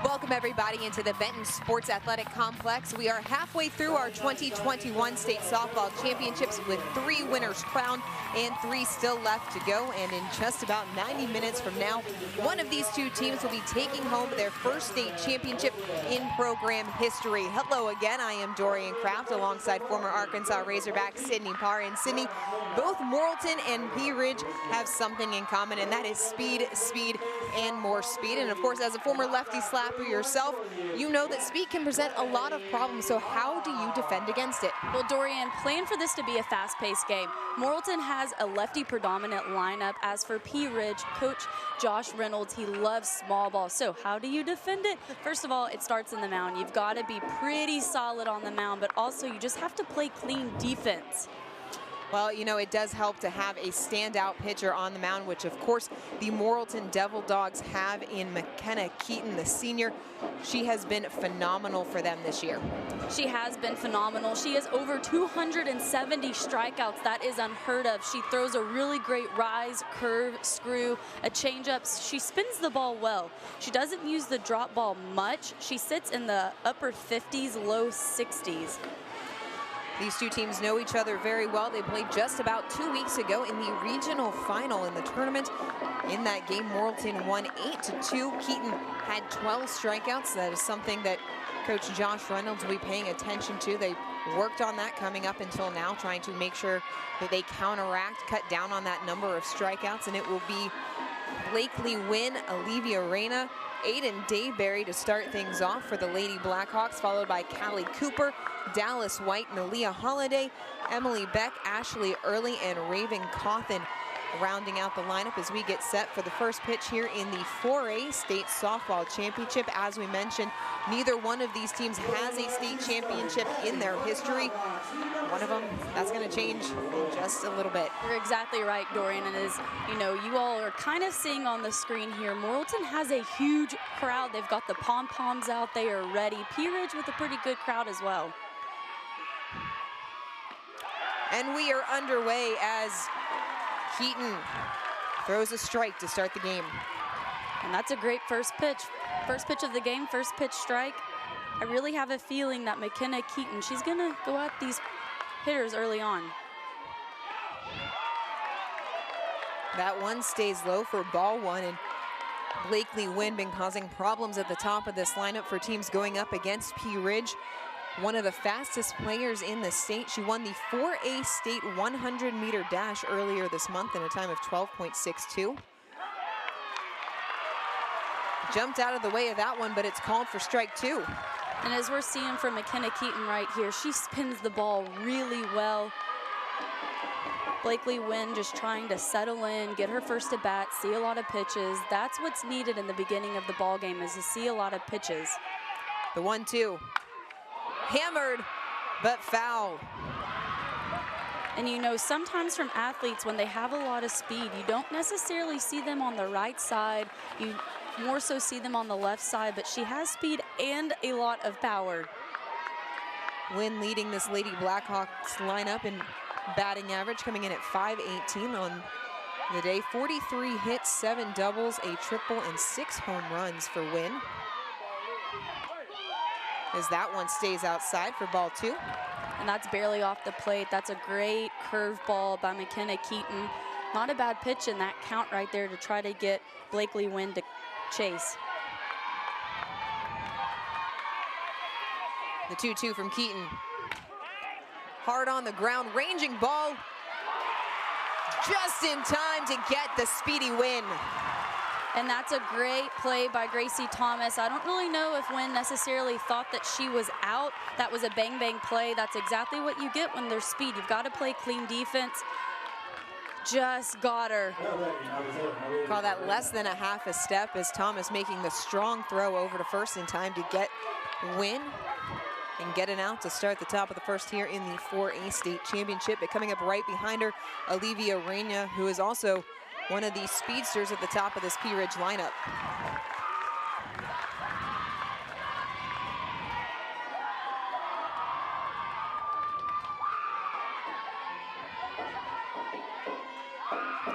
Welcome everybody into the Benton Sports Athletic Complex. We are halfway through our 2021 state softball championships with 3 winners crowned and 3 still left to go. And in just about 90 minutes from now, one of these 2 teams will be taking home their first state championship in program history. Hello again, I am Dorian Kraft alongside former Arkansas Razorback Sydney Parr. And Sydney, both Morrilton and Pea Ridge have something in common, and that is speed, speed, and more speed. And of course, as a former lefty slapper yourself, you know that speed can present a lot of problems. So how do you defend against it? Well, Dorian, plan for this to be a fast-paced game. Morrilton has a lefty predominant lineup. As for Pea Ridge, Coach Josh Reynolds, he loves small ball. So how do you defend it? First of all, it starts in the mound. You've got to be pretty solid on the mound, but also you just have to play clean defense. Well, you know, it does help to have a standout pitcher on the mound, which of course the Morrilton Devil Dogs have in McKenna Keaton, the senior. She has been phenomenal for them this year. She has been phenomenal. She has over 270 strikeouts. That is unheard of. She throws a really great rise, curve, screw, a changeup. She spins the ball well. She doesn't use the drop ball much. She sits in the upper 50s, low 60s. These 2 teams know each other very well. They played just about 2 weeks ago in the regional final in the tournament. In that game, Morrilton won 8-2. Keaton had 12 strikeouts. That is something that Coach Josh Reynolds will be paying attention to. They worked on that coming up until now, trying to make sure that they counteract, cut down on that number of strikeouts, and it will be Blakely Wynn, Olivia Reyna, Aiden Dayberry to start things off for the Lady Blackhawks, followed by Callie Cooper, Dallas White, Nalia Holiday, Emily Beck, Ashley Early, and Raven Cawthon rounding out the lineup as we get set for the first pitch here in the 4A State Softball Championship. As we mentioned, neither one of these teams has a state championship in their history. One of them, that's going to change in just a little bit. You're exactly right, Dorian. And as you know, you all are kind of seeing on the screen here, Morrilton has a huge crowd. They've got the pom-poms out. They are ready. Pea Ridge with a pretty good crowd as well. And we are underway as Keaton throws a strike to start the game. And that's a great first pitch. First pitch of the game, first pitch strike. I really have a feeling that McKenna Keaton, she's going to go at these hitters early on. That one stays low for ball 1, and Blakely Wynn been causing problems at the top of this lineup for teams going up against Pea Ridge. One of the fastest players in the state. She won the 4A state 100-meter dash earlier this month in a time of 12.62. Jumped out of the way of that one, but it's called for strike 2. And as we're seeing from McKenna Keaton right here, she spins the ball really well. Blakely Wynn just trying to settle in, get her first at bat, see a lot of pitches. That's what's needed in the beginning of the ball game, is to see a lot of pitches. The 1-2. Hammered, but foul. And you know, sometimes from athletes, when they have a lot of speed, you don't necessarily see them on the right side. You more so see them on the left side, but she has speed and a lot of power. Wynn leading this Lady Blackhawks lineup in batting average, coming in at .518 on the day. 43 hits, 7 doubles, a triple, and 6 home runs for Wynn. As that one stays outside for ball 2. And that's barely off the plate. That's a great curveball by McKenna Keaton. Not a bad pitch in that count right there to try to get Blakely Wynn to chase. The 2-2 from Keaton. Hard on the ground, ranging ball. Just in time to get the speedy win. And that's a great play by Gracie Thomas. I don't really know if Wynn necessarily thought that she was out. That was a bang-bang play. That's exactly what you get when there's speed. You've got to play clean defense. Just got her. Call that less than a half a step as Thomas making the strong throw over to first in time to get Wynn and get an out to start the top of the first here in the 4A state championship. But coming up right behind her, Olivia Reyna, who is also one of these speedsters at the top of this Pea Ridge lineup.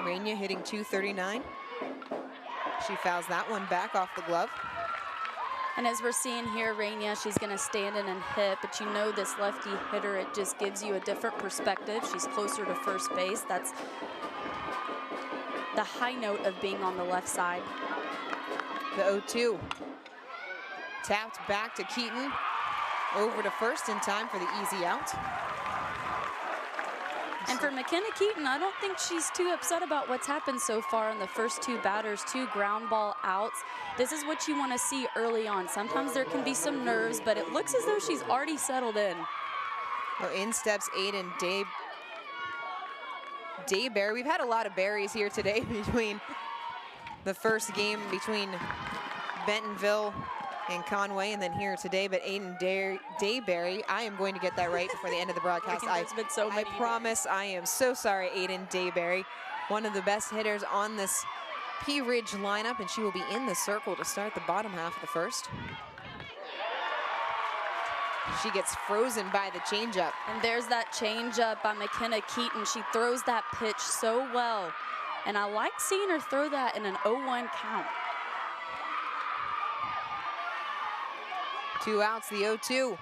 Reyna hitting .239. She fouls that one back off the glove. And as we're seeing here, Rainier, she's going to stand in and hit, but you know this lefty hitter, it just gives you a different perspective. She's closer to first base. That's the high note of being on the left side. The 0-2. Tapped back to Keaton. Over to first in time for the easy out. And for McKenna Keaton, I don't think she's too upset about what's happened so far in the first 2 batters, 2 ground ball outs. This is what you want to see early on. Sometimes there can be some nerves, but it looks as though she's already settled in. Well, in steps Aiden Dayberry. We've had a lot of berries here today between the first game between Bentonville and Conway, and then here today, but Aiden Dayberry, I am going to get that right before the end of the broadcast. I promise. I am so sorry, Aiden Dayberry, one of the best hitters on this Pea Ridge lineup, and she will be in the circle to start the bottom half of the first. She gets frozen by the changeup. And there's that changeup by McKenna Keaton. She throws that pitch so well, and I like seeing her throw that in an 0-1 count. 2 outs, the 0-2.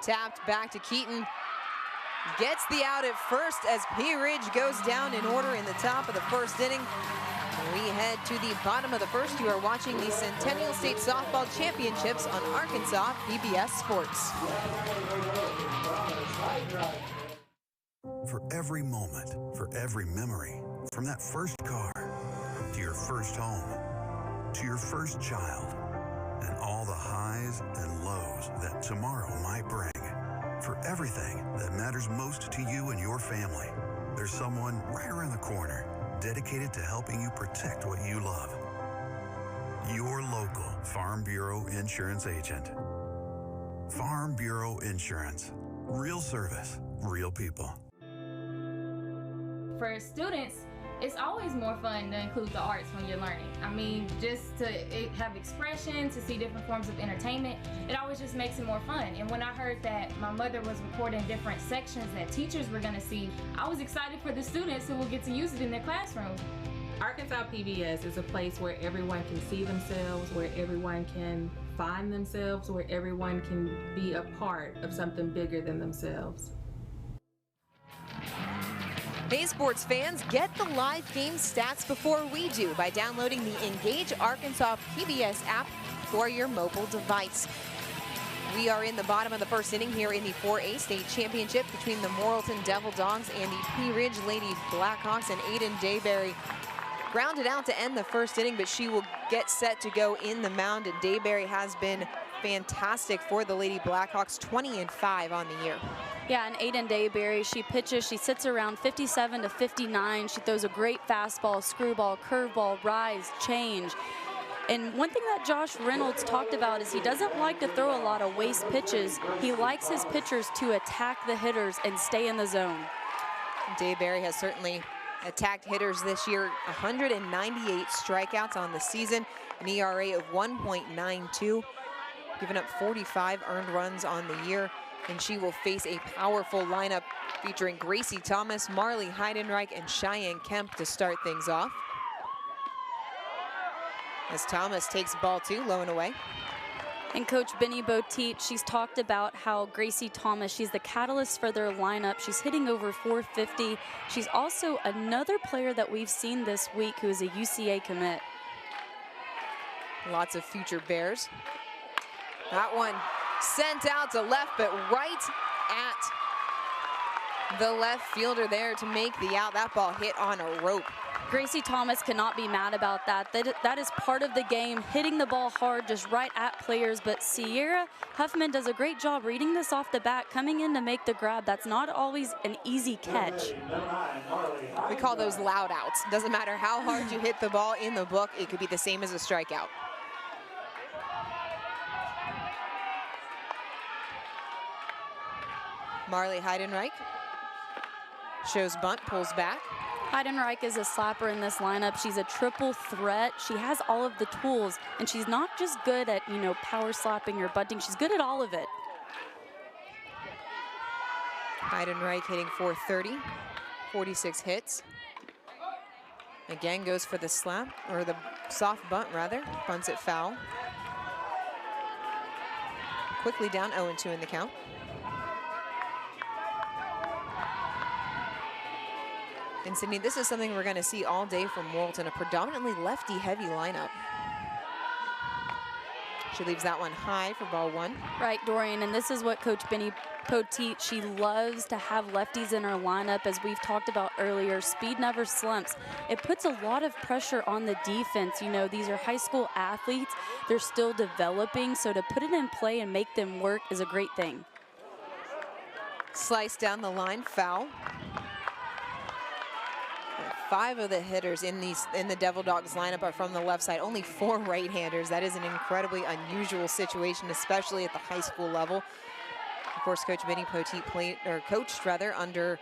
Tapped back to Keaton. Gets the out at first as Pea Ridge goes down in order in the top of the first inning. We head to the bottom of the first. You are watching the Centennial State Softball Championships on Arkansas PBS Sports. For every moment, for every memory, from that first car to your first home, to your first child, and all the highs and lows that tomorrow might bring. For everything that matters most to you and your family, there's someone right around the corner dedicated to helping you protect what you love. Your local Farm Bureau insurance agent. Farm Bureau Insurance. Real service, real people. For students, it's always more fun to include the arts when you're learning. I mean, just to have expression, to see different forms of entertainment, it always just makes it more fun. And when I heard that my mother was recording different sections that teachers were gonna see, I was excited for the students who will get to use it in their classroom. Arkansas PBS is a place where everyone can see themselves, where everyone can find themselves, where everyone can be a part of something bigger than themselves. Hey sports fans, get the live game stats before we do by downloading the Engage Arkansas PBS app for your mobile device. We are in the bottom of the first inning here in the 4A state championship between the Morrilton Devil Dogs and the Pea Ridge Lady Blackhawks, and Aiden Dayberry grounded out to end the first inning, but she will get set to go in the mound, and Dayberry has been fantastic for the Lady Blackhawks, 20-5 on the year. Yeah, and Aiden Dayberry, she pitches, she sits around 57 to 59. She throws a great fastball, screwball, curveball, rise, change. And one thing that Josh Reynolds talked about is he doesn't like to throw a lot of waste pitches. He likes his pitchers to attack the hitters and stay in the zone. Dayberry has certainly attacked hitters this year, 198 strikeouts on the season, an ERA of 1.92, given up 45 earned runs on the year. And she will face a powerful lineup featuring Gracie Thomas, Marley Heidenreich, and Cheyenne Kemp to start things off. As Thomas takes ball 2, low and away. And Coach Benny Boteach, she's talked about how Gracie Thomas, she's the catalyst for their lineup. She's hitting over 450. She's also another player that we've seen this week who is a UCA commit. Lots of future Bears. That one sent out to left, but right at the left fielder there to make the out. That ball hit on a rope. Gracie Thomas cannot be mad about that. That is part of the game, hitting the ball hard just right at players. But Sierra Huffman does a great job reading this off the bat, coming in to make the grab. That's not always an easy catch. We call those loud outs. Doesn't matter how hard you hit the ball in the book, it could be the same as a strikeout. Marley Heidenreich shows bunt, pulls back. Heidenreich is a slapper in this lineup. She's a triple threat. She has all of the tools, and she's not just good at, power slapping or bunting. She's good at all of it. Heidenreich hitting 430, 46 hits. Again goes for the slap, or the soft bunt rather, bunts it foul. quickly down 0-2 in the count. And Sydney, this is something we're going to see all day from Morrilton, a predominantly lefty-heavy lineup. She leaves that one high for ball 1. Right, Dorian, and this is what Coach Benny Poteet, she loves to have lefties in her lineup. As we've talked about earlier, speed never slumps. It puts a lot of pressure on the defense. You know, these are high school athletes. They're still developing, so to put it in play and make them work is a great thing. Slice down the line, foul. 5 of the hitters in the Devil Dogs lineup are from the left side. Only 4 right-handers. That is an incredibly unusual situation, especially at the high school level. Of course, Coach Benny Poteet coached under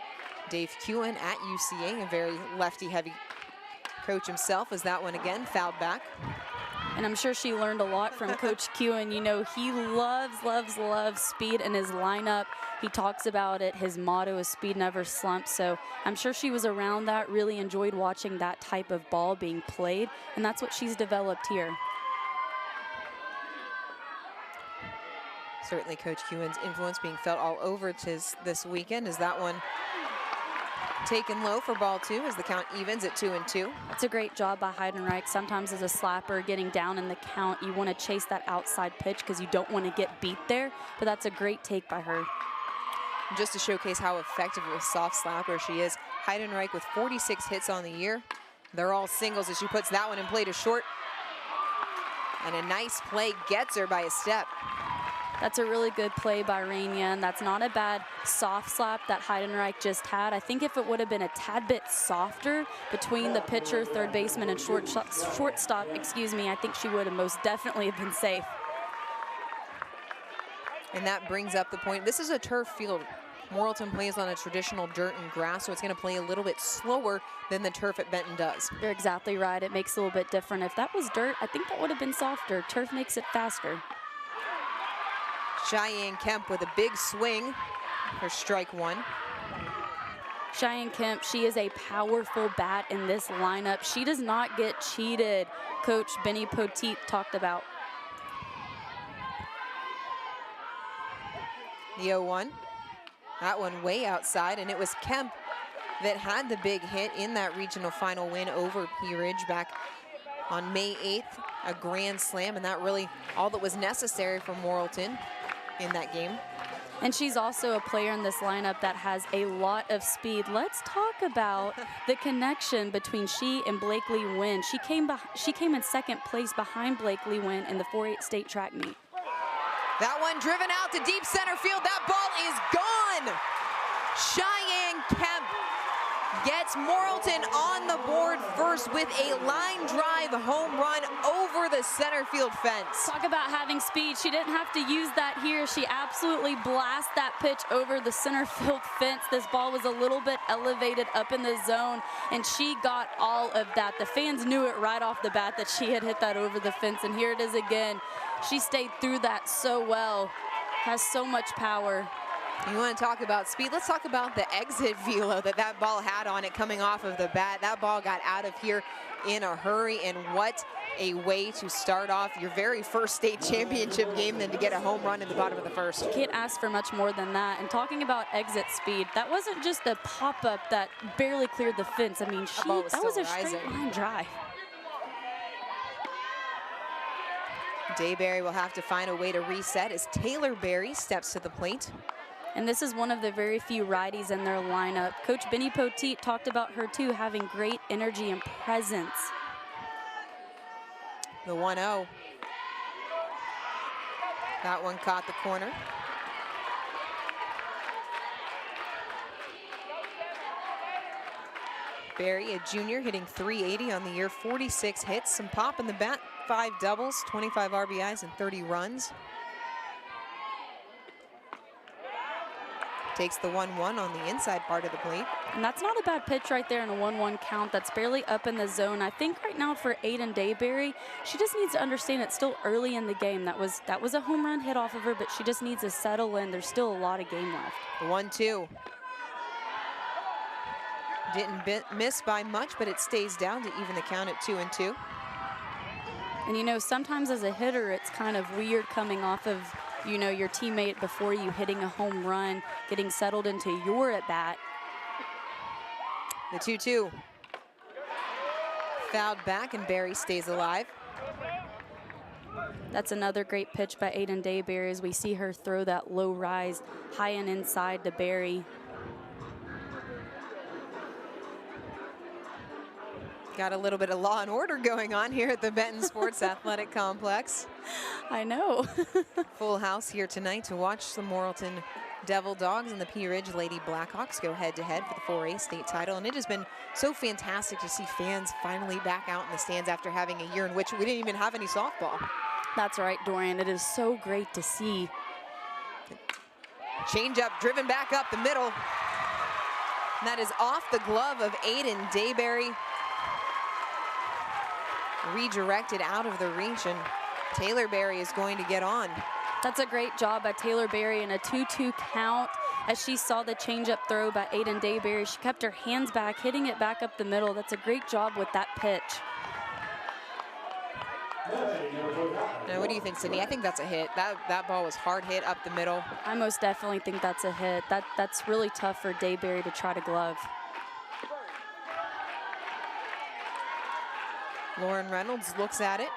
Dave Kewen at UCA, a very lefty-heavy coach himself, as that one again fouled back. And I'm sure she learned a lot from Coach Kewen. You know, he loves speed in his lineup. He talks about it. His motto is speed never slumps. So I'm sure she was around that, really enjoyed watching that type of ball being played. And that's what she's developed here. Certainly Coach Kewen's influence being felt all over this weekend. Is that one taken low for ball 2 as the count evens at 2-2. That's a great job by Heidenreich. Sometimes as a slapper getting down in the count, you want to chase that outside pitch because you don't want to get beat there, but that's a great take by her. Just to showcase how effective of a soft slapper she is, Heidenreich with 46 hits on the year. They're all singles as she puts that one in play to short. And a nice play gets her by a step. That's a really good play by Rainian. That's not a bad soft slap that Heidenreich just had. I think if it would have been a tad bit softer between the pitcher, third baseman, and shortstop, excuse me, I think she would have most definitely have been safe. And that brings up the point. This is a turf field. Morrilton plays on a traditional dirt and grass, so it's going to play a little bit slower than the turf at Benton does. You're exactly right. It makes it a little bit different. If that was dirt, I think that would have been softer. Turf makes it faster. Cheyenne Kemp with a big swing for strike 1. Cheyenne Kemp, she is a powerful bat in this lineup. She does not get cheated. Coach Benny Poteet talked about. The 0-1. That one way outside, and it was Kemp that had the big hit in that regional final win over Pea Ridge back on May 8th, a grand slam, and that really all that was necessary for Morrilton in that game. And she's also a player in this lineup that has a lot of speed. Let's talk about the connection between she and Blakely Wynn. She came in second place behind Blakely Wynn in the 4-8 state track meet. That one driven out to deep center field. That ball is gone. Cheyenne Kemp gets Morrilton on the board first with a line drive home run over the center field fence. Talk about having speed. She didn't have to use that here. She absolutely blasted that pitch over the center field fence. This ball was a little bit elevated up in the zone, and she got all of that. The fans knew it right off the bat that she had hit that over the fence, and here it is again. She stayed through that so well, has so much power. You want to talk about speed? Let's talk about the exit velo that ball had on it coming off of the bat. That ball got out of here in a hurry, and what a way to start off your very first state championship game than to get a home run in the bottom of the first. You can't ask for much more than that. And talking about exit speed, that wasn't just a pop-up that barely cleared the fence. I mean, that was a straight line drive. Dayberry will have to find a way to reset as Taylor Berry steps to the plate. And this is one of the very few righties in their lineup. Coach Benny Poteet talked about her too, having great energy and presence. The 1-0. That one caught the corner. Berry, a junior, hitting .380 on the year, 46 hits, some pop in the bat, 5 doubles, 25 RBIs, and 30 runs. Takes the 1-1 on the inside part of the plate. And that's not a bad pitch right there in a 1-1 count. That's barely up in the zone. I think right now for Aiden Dayberry, she just needs to understand it's still early in the game. That was a home run hit off of her, but she just needs to settle in. There's still a lot of game left. The 1-2. Didn't miss by much, but it stays down to even the count at 2-2. And you know, sometimes as a hitter, it's kind of weird coming off of you know, your teammate before you hitting a home run, getting settled into your at-bat. The 2-2. Fouled back, and Barry stays alive. That's another great pitch by Aiden Dayberry as we see her throw that low rise high and inside to Barry. Got a little bit of law and order going on here at the Benton Sports Athletic Complex. I know. Full house here tonight to watch the Morrilton Devil Dogs and the Pea Ridge Lady Blackhawks go head-to-head for the 4A state title. And it has been so fantastic to see fans finally back out in the stands after having a year in which we didn't even have any softball. That's right, Dorian. It is so great to see. Change up, driven back up the middle. And that is off the glove of Aiden Dayberry. Redirected out of the reach, and Taylor Berry is going to get on. That's a great job by Taylor Berry in a 2-2 count. As she saw the changeup throw by Aiden Dayberry, she kept her hands back, hitting it back up the middle. That's a great job with that pitch. Now, what do you think, Sydney? I think that's a hit. That ball was hard hit up the middle. I most definitely think that's a hit. That's really tough for Dayberry to try to glove. Lauren Reynolds looks at it.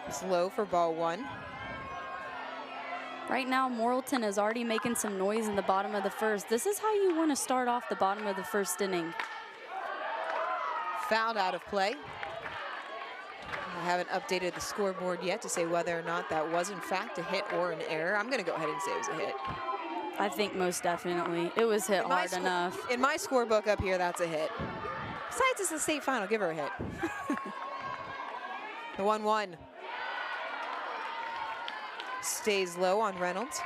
It's low for ball one. Right now, Morrilton is already making some noise in the bottom of the first. This is how you want to start off the bottom of the first inning. Fouled out of play. I haven't updated the scoreboard yet to say whether or not that was in fact a hit or an error. I'm going to go ahead and say it was a hit. I think most definitely. It was hit hard enough. In my scorebook up here, that's a hit. Besides, it's the state final. Give her a hit. The 1-1. Stays low on Reynolds.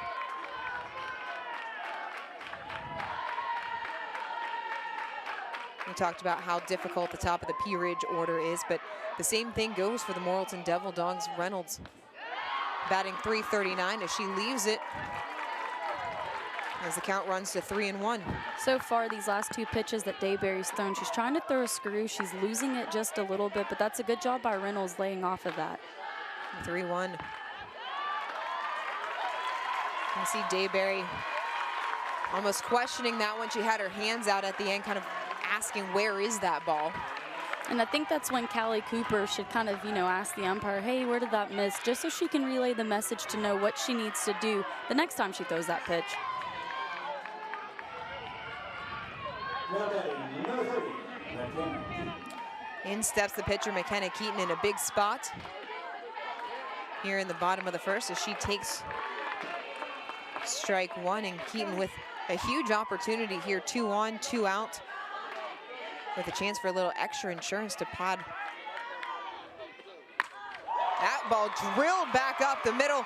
We talked about how difficult the top of the Pea Ridge order is, but the same thing goes for the Morrilton Devil Dogs. Reynolds batting .339 as she leaves it as the count runs to 3-1. So far, these last two pitches that Dayberry's thrown, she's trying to throw a screw. She's losing it just a little bit, but that's a good job by Reynolds laying off of that. 3-1. You can see Dayberry almost questioning that one. She had her hands out at the end, kind of asking where is that ball. And I think that's when Callie Cooper should kind of, you know, ask the umpire, hey, where did that miss? Just so she can relay the message to know what she needs to do the next time she throws that pitch. In steps the pitcher, McKenna Keaton, in a big spot here in the bottom of the first as she takes strike one, and Keaton with a huge opportunity here, 2 on, 2 out, with a chance for a little extra insurance to Pod. That ball drilled back up the middle.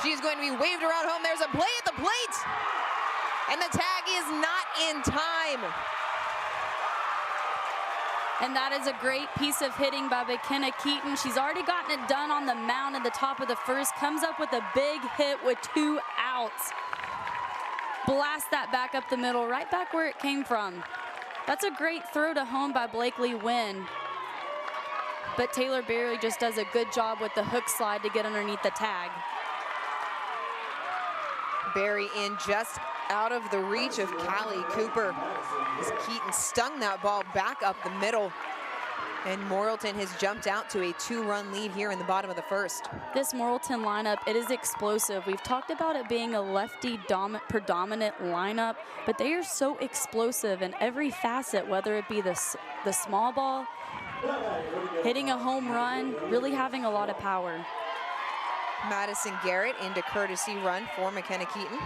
She's going to be waved around home. There's a play at the plate, and the tag is not in time. And that is a great piece of hitting by McKenna Keaton. She's already gotten it done on the mound in the top of the first, comes up with a big hit with 2 outs. Blast that back up the middle, right back where it came from. That's a great throw to home by Blakely Wynn. But Taylor Berry just does a good job with the hook slide to get underneath the tag. Berry in just out of the reach of Callie Cooper as Keaton stung that ball back up the middle. And Morrilton has jumped out to a 2-run lead here in the bottom of the first. This Morrilton lineup, it is explosive. We've talked about it being a lefty predominant lineup, but they are so explosive in every facet, whether it be the small ball, hitting a home run, really having a lot of power. Madison Garrett into courtesy run for McKenna Keaton.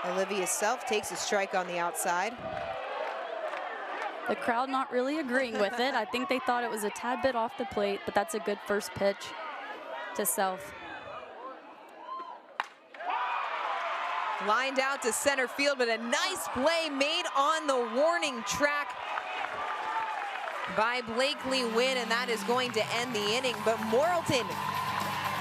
Olivia Self takes a strike on the outside. The crowd not really agreeing with it. I think they thought it was a tad bit off the plate, but that's a good first pitch to Self. Lined out to center field, but a nice play made on the warning track by Blakely Wynn, and that is going to end the inning. But Morrilton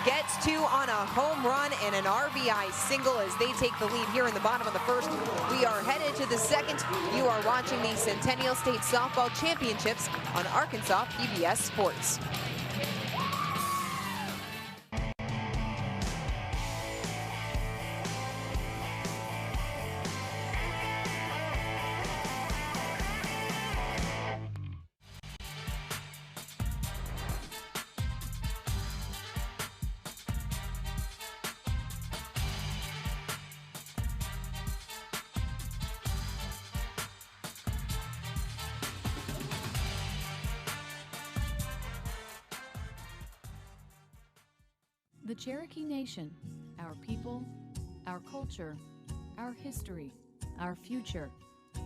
gets two on a home run and an RBI single as they take the lead here in the bottom of the first. We are headed to the second. You are watching the Centennial State Softball Championships on Arkansas PBS Sports. The Cherokee Nation, our people, our culture, our history, our future.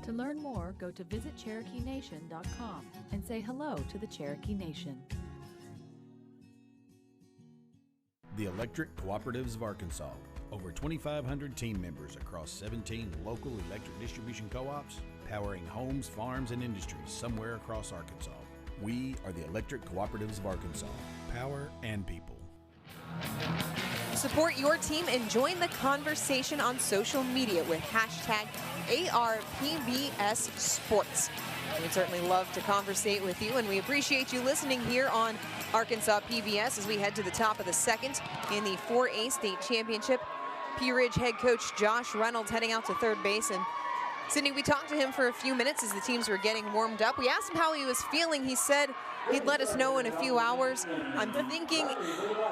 To learn more, go to visitcherokeenation.com and say hello to the Cherokee Nation. The Electric Cooperatives of Arkansas. Over 2,500 team members across 17 local electric distribution co-ops, powering homes, farms, and industries somewhere across Arkansas. We are the Electric Cooperatives of Arkansas. Power and people. Support your team and join the conversation on social media with hashtag ARPBS Sports. We'd certainly love to conversate with you, and we appreciate you listening here on Arkansas PBS as we head to the top of the second in the 4A state championship. Pea Ridge head coach Josh Reynolds heading out to third base. And Sydney, we talked to him for a few minutes as the teams were getting warmed up. We asked him how he was feeling. He said he'd let us know in a few hours. I'm thinking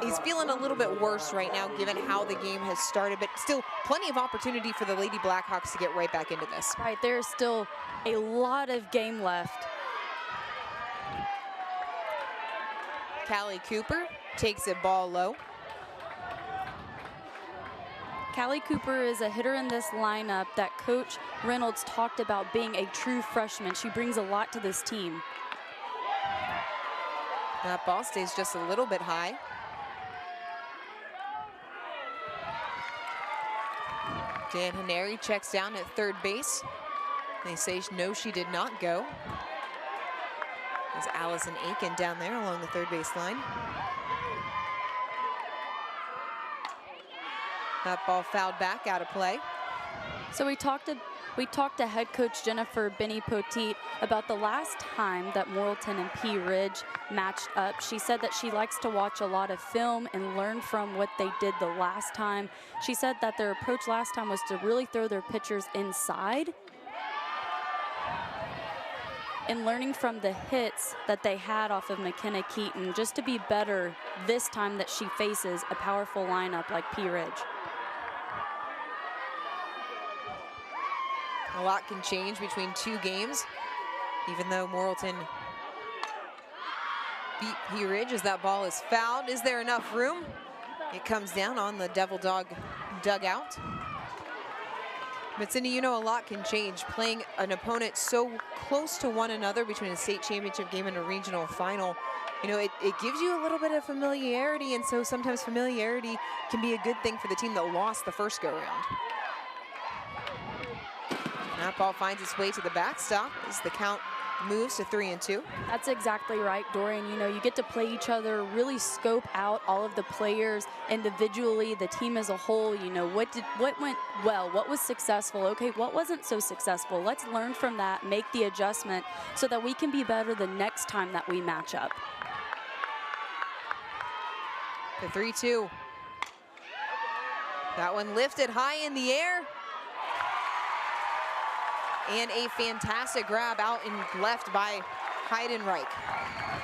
he's feeling a little bit worse right now given how the game has started, but still plenty of opportunity for the Lady Blackhawks to get right back into this. Right, there's still a lot of game left. Callie Cooper takes it ball low. Callie Cooper is a hitter in this lineup that Coach Reynolds talked about being a true freshman. She brings a lot to this team. That ball stays just a little bit high. Dan Haneri checks down at third base. They say no, she did not go. There's Allison Aiken down there along the third base line. That ball fouled back, out of play. So we talked to head coach Jennifer Benny-Poteet about the last time that Morrilton and Pea Ridge matched up. She said that she likes to watch a lot of film and learn from what they did the last time. She said that their approach last time was to really throw their pitchers inside and learning from the hits that they had off of McKenna Keaton just to be better this time that she faces a powerful lineup like Pea Ridge. A lot can change between two games, even though Morrilton beat Pea Ridge as that ball is fouled. Is there enough room? It comes down on the Devil Dog dugout. But Cindy, you know a lot can change. Playing an opponent so close to one another between a state championship game and a regional final, you know, it gives you a little bit of familiarity, and so sometimes familiarity can be a good thing for the team that lost the first go-round. That ball finds its way to the backstop as the count moves to 3-2. That's exactly right, Dorian. You know, you get to play each other, really scope out all of the players individually, the team as a whole. You know, what went well, what was successful, okay, what wasn't so successful. Let's learn from that, make the adjustment so that we can be better the next time that we match up. The 3-2. That one lifted high in the air. And a fantastic grab out and left by Heidenreich.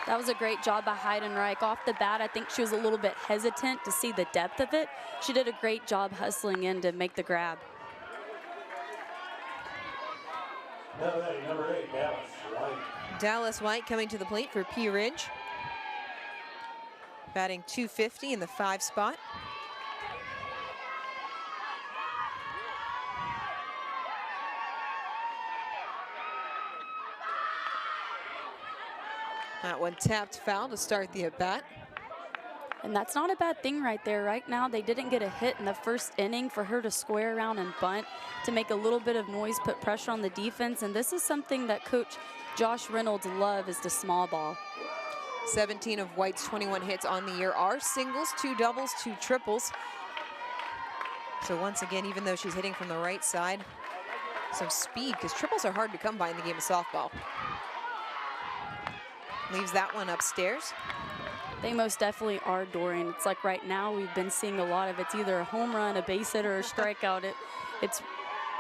That was a great job by Heidenreich. Off the bat, I think she was a little bit hesitant to see the depth of it. She did a great job hustling in to make the grab. Number 8, Dallas White. Dallas White coming to the plate for Pea Ridge. Batting .250 in the 5 spot. That one tapped foul to start the at-bat. And that's not a bad thing right there. Right now, they didn't get a hit in the first inning for her to square around and bunt to make a little bit of noise, put pressure on the defense. And this is something that Coach Josh Reynolds loves, is the small ball. 17 of White's 21 hits on the year are singles, 2 doubles, 2 triples. So once again, even though she's hitting from the right side, some speed, because triples are hard to come by in the game of softball. Leaves that one upstairs. They most definitely are, Dorian. It's like right now we've been seeing a lot of it's either a home run, a base hit, or a strikeout. It's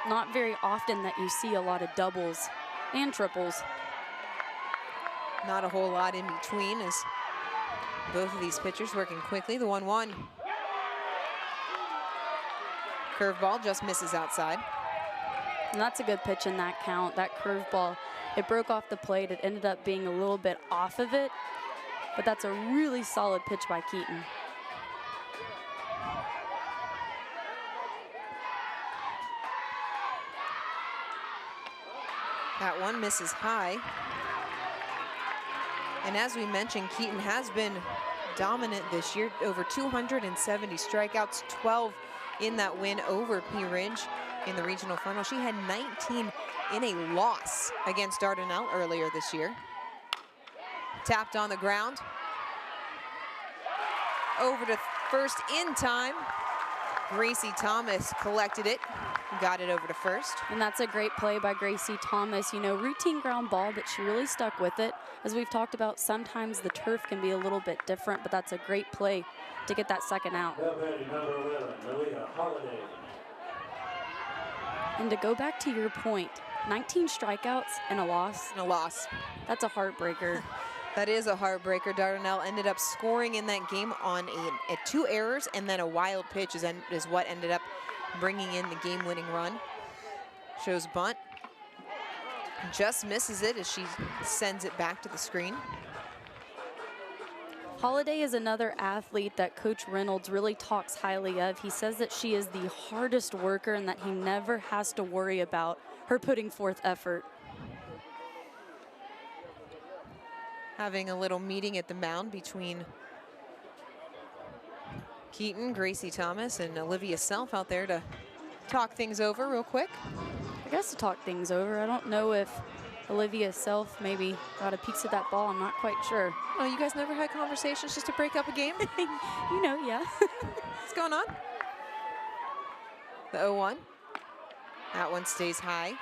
not very often that you see a lot of doubles and triples. Not a whole lot in between as both of these pitchers working quickly. The 1-1. Curveball just misses outside. And that's a good pitch in that count. That curveball, it broke off the plate. It ended up being a little bit off of it, but that's a really solid pitch by Keaton. That one misses high. And as we mentioned, Keaton has been dominant this year, over 270 strikeouts, 12 in that win over Pea Ridge in the regional final. She had 19 in a loss against Dardanelle earlier this year. Tapped on the ground. Over to first in time. Gracie Thomas collected it, got it over to first. And that's a great play by Gracie Thomas. You know, routine ground ball, but she really stuck with it. As we've talked about, sometimes the turf can be a little bit different, but that's a great play to get that second out. And to go back to your point, 19 strikeouts and a loss. And a loss. That's a heartbreaker. That is a heartbreaker. Dardanelle ended up scoring in that game on a 2 errors, and then a wild pitch is what ended up bringing in the game-winning run. Shows bunt. Just misses it as she sends it back to the screen. Holiday is another athlete that Coach Reynolds really talks highly of. He says that she is the hardest worker and that he never has to worry about her putting forth effort. Having a little meeting at the mound between Keaton, Gracie Thomas, and Olivia Self out there to talk things over real quick. I guess to talk things over. I don't know if Olivia Self maybe got a piece of that ball. I'm not quite sure. Oh, you guys never had conversations just to break up a game? You know, yeah. What's going on? The 0-1. That one stays high.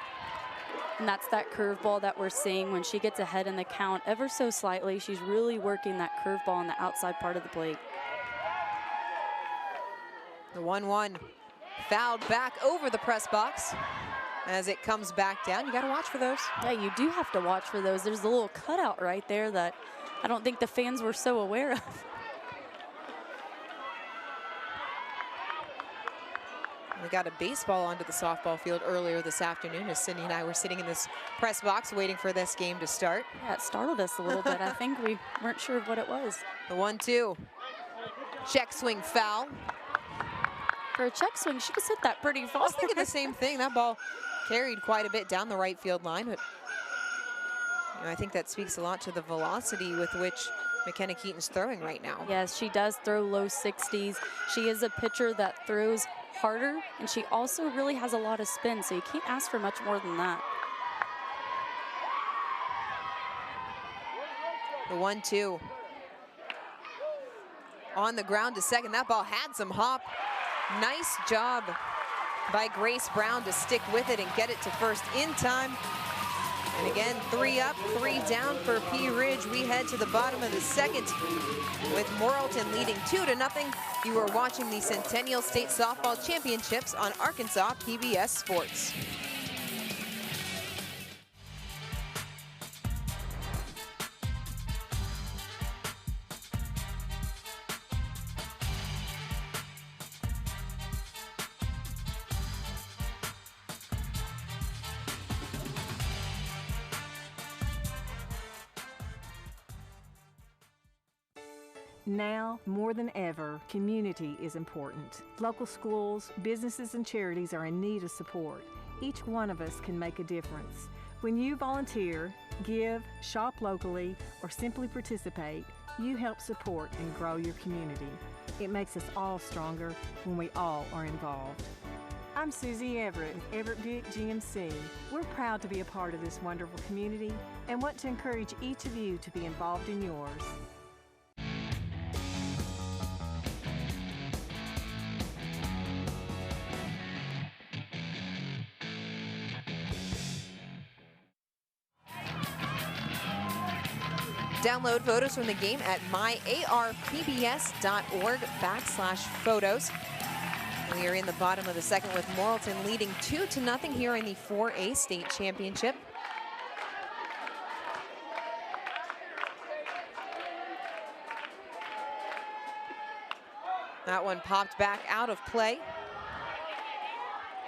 And that's that curveball that we're seeing when she gets ahead in the count ever so slightly. She's really working that curveball on the outside part of the plate. The 1-1 fouled back over the press box. As it comes back down, you got to watch for those. Yeah, you do have to watch for those. There's a little cutout right there that I don't think the fans were so aware of. We got a baseball onto the softball field earlier this afternoon as Cindy and I were sitting in this press box waiting for this game to start. Yeah, it startled us a little bit. I think we weren't sure of what it was. The 1-2. Check swing foul. For a check swing, she just hit that pretty far. I was thinking the same thing. That ball carried quite a bit down the right field line, but you know, I think that speaks a lot to the velocity with which McKenna Keaton's throwing right now. Yes, she does throw low 60s. She is a pitcher that throws harder, and she also really has a lot of spin, so you can't ask for much more than that. The 1-2. On the ground to second. That ball had some hop. Nice job by Grace Brown to stick with it and get it to first in time. And again, 3 up, 3 down for Pea Ridge. We head to the bottom of the second with Morrilton leading 2-0. You are watching the Centennial State Softball Championships on Arkansas PBS Sports. Now, more than ever, community is important. Local schools, businesses, and charities are in need of support. Each one of us can make a difference. When you volunteer, give, shop locally, or simply participate, you help support and grow your community. It makes us all stronger when we all are involved. I'm Susie Everett with Everett Buick GMC. We're proud to be a part of this wonderful community and want to encourage each of you to be involved in yours. Download photos from the game at myarpbs.org/photos. We are in the bottom of the second with Morrilton leading 2-0 here in the 4A state championship. That one popped back out of play,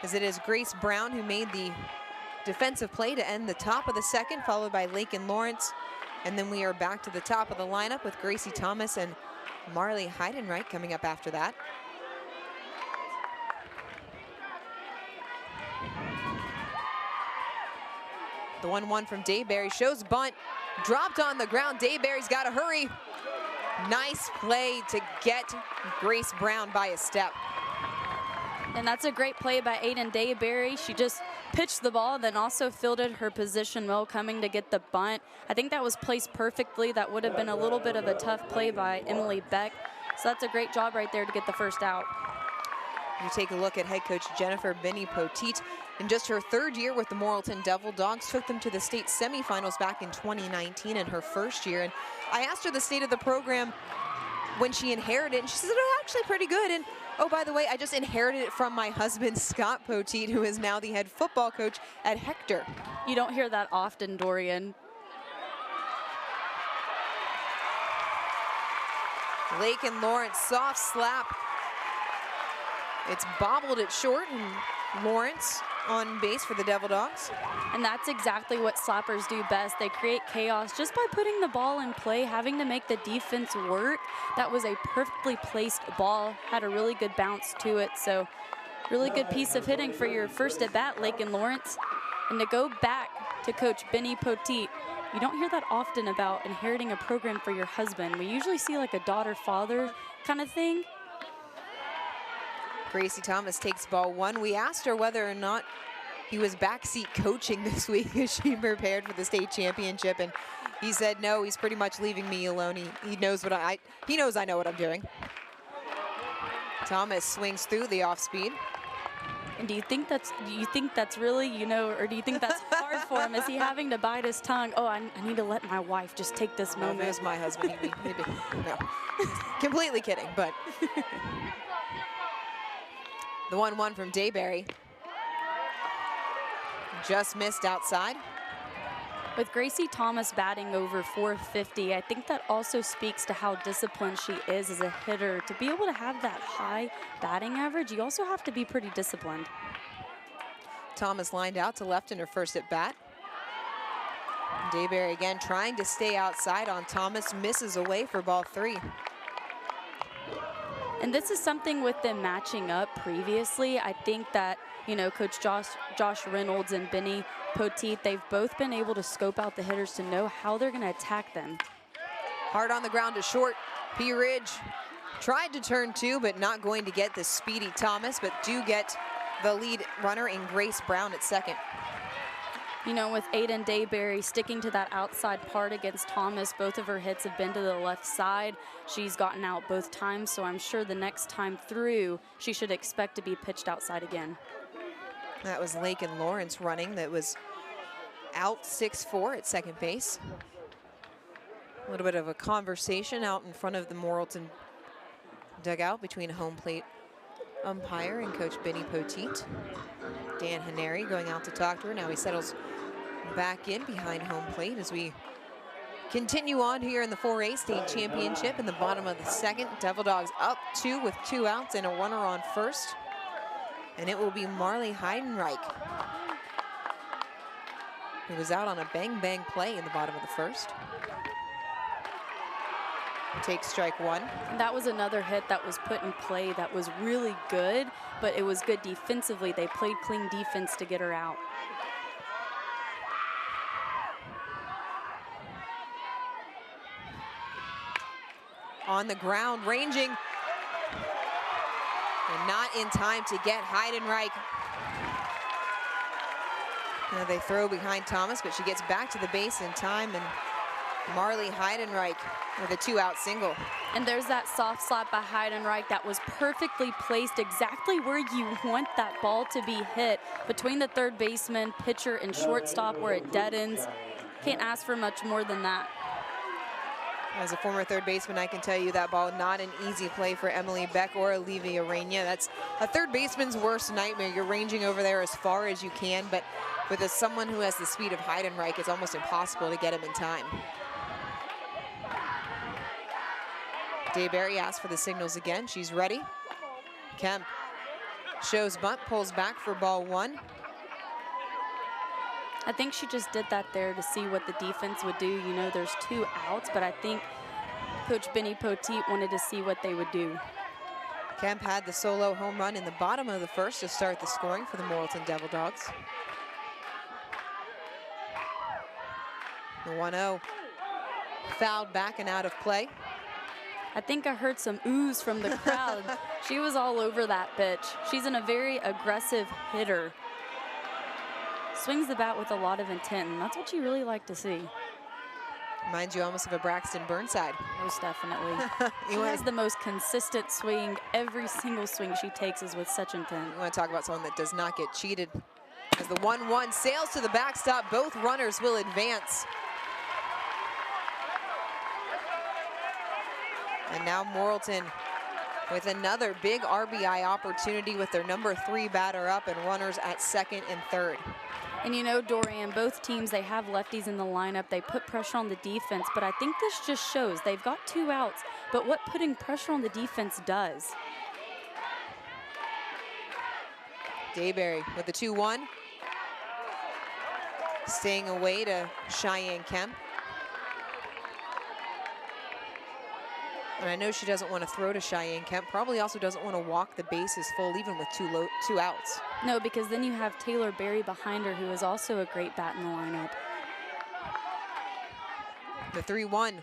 as it is Grace Brown who made the defensive play to end the top of the second, followed by Lakin Lawrence. And then we are back to the top of the lineup with Gracie Thomas and Marley Heidenreich coming up after that. The 1-1 from Dayberry shows bunt, dropped on the ground. Dayberry's got to hurry. Nice play to get Grace Brown by a step. And that's a great play by Aiden Dayberry. She just pitched the ball, then also fielded her position well, coming to get the bunt. I think that was placed perfectly. That would have been a little bit of a tough play by Emily Beck. So that's a great job right there to get the first out. You take a look at head coach Jennifer Benny Poteet. In just her third year with the Morrilton Devil Dogs, took them to the state semifinals back in 2019 in her first year. And I asked her the state of the program when she inherited it, and she said, oh, actually pretty good. And oh, by the way, I just inherited it from my husband, Scott Poteet, who is now the head football coach at Hector. You don't hear that often, Dorian. Lakin Lawrence, soft slap. It's bobbled it short, and Lawrence on base for the Devil Dogs. And that's exactly what slappers do best. They create chaos just by putting the ball in play, having to make the defense work. That was a perfectly placed ball, had a really good bounce to it. So really good piece of hitting for your first at bat, Lakin Lawrence. And to go back to Coach Benny Poteet, you don't hear that often about inheriting a program for your husband. We usually see like a daughter-father kind of thing. Gracie Thomas takes ball one. We asked her whether or not he was backseat coaching this week as she prepared for the state championship, and he said no, he's pretty much leaving me alone. He knows what he knows I know what I'm doing. Thomas swings through the off speed. And do you think that's really, you know, or do you think that's hard for him? Is he having to bite his tongue? Oh, I need to let my wife just take this moment. If it was my husband, he'd be no. Completely kidding, but the 1-1 from Dayberry just missed outside. With Gracie Thomas batting over .450, I think that also speaks to how disciplined she is as a hitter. To be able to have that high batting average, you also have to be pretty disciplined. Thomas lined out to left in her first at bat. Dayberry again trying to stay outside on Thomas, misses away for ball three. And this is something with them matching up previously. I think that, you know, Coach Josh Reynolds and Benny Poteet, they've both been able to scope out the hitters to know how they're going to attack them. Hard on the ground to short. Pea Ridge tried to turn two, but not going to get the speedy Thomas, but do get the lead runner in Grace Brown at second. You know, with Aiden Dayberry sticking to that outside part against Thomas, both of her hits have been to the left side. She's gotten out both times, so I'm sure the next time through, she should expect to be pitched outside again. That was Lakin Lawrence running. That was out 6-4 at second base. A little bit of a conversation out in front of the Morrilton dugout between home plate umpire and Coach Benny Poteet. Dan Haneri going out to talk to her. Now he settles back in behind home plate as we continue on here in the 4A state championship in the bottom of the second. Devil Dogs up 2 with 2 outs and a runner on first. And it will be Marley Heidenreich, who was out on a bang-bang play in the bottom of the first. Takes strike one. That was another hit that was put in play that was really good, but it was good defensively. They played clean defense to get her out. On the ground, ranging, and not in time to get Heidenreich. They throw behind Thomas, but she gets back to the base in time, and Marley Heidenreich with a 2-out single. And there's that soft slap by Heidenreich that was perfectly placed exactly where you want that ball to be hit, between the third baseman, pitcher, and shortstop, where it dead ends. Can't ask for much more than that. As a former third baseman, I can tell you that ball, not an easy play for Emily Beck or Olivia Reina. That's a third baseman's worst nightmare. You're ranging over there as far as you can, but with someone who has the speed of Heidenreich, it's almost impossible to get him in time. Dayberry asks for the signals again. She's ready. Kemp shows bunt, pulls back for ball 1. I think she just did that there to see what the defense would do. You know, there's 2 outs, but I think Coach Benny Poteet wanted to see what they would do. Kemp had the solo home run in the bottom of the first to start the scoring for the Morrilton Devil Dogs. The 1-0 fouled back and out of play. I think I heard some oohs from the crowd. She was all over that pitch. She's a very aggressive hitter. Swings the bat with a lot of intent, and that's what you really like to see. Reminds you almost of a Braxton Burnside. Most definitely. She has the most consistent swing. Every single swing she takes is with such intent. You want to talk about someone that does not get cheated. As the 1-1 sails to the backstop, both runners will advance. And now Morrilton with another big RBI opportunity with their number 3 batter up and runners at second and third. And you know, Dorian, both teams, they have lefties in the lineup. They put pressure on the defense, but I think this just shows they've got 2 outs, but what putting pressure on the defense does. Dayberry with the 2-1. Staying away to Cheyenne Kemp. And I know she doesn't want to throw to Cheyenne Kemp. Probably also doesn't want to walk the bases full even with 2 outs. No, because then you have Taylor Berry behind her, who is also a great bat in the lineup. The 3-1.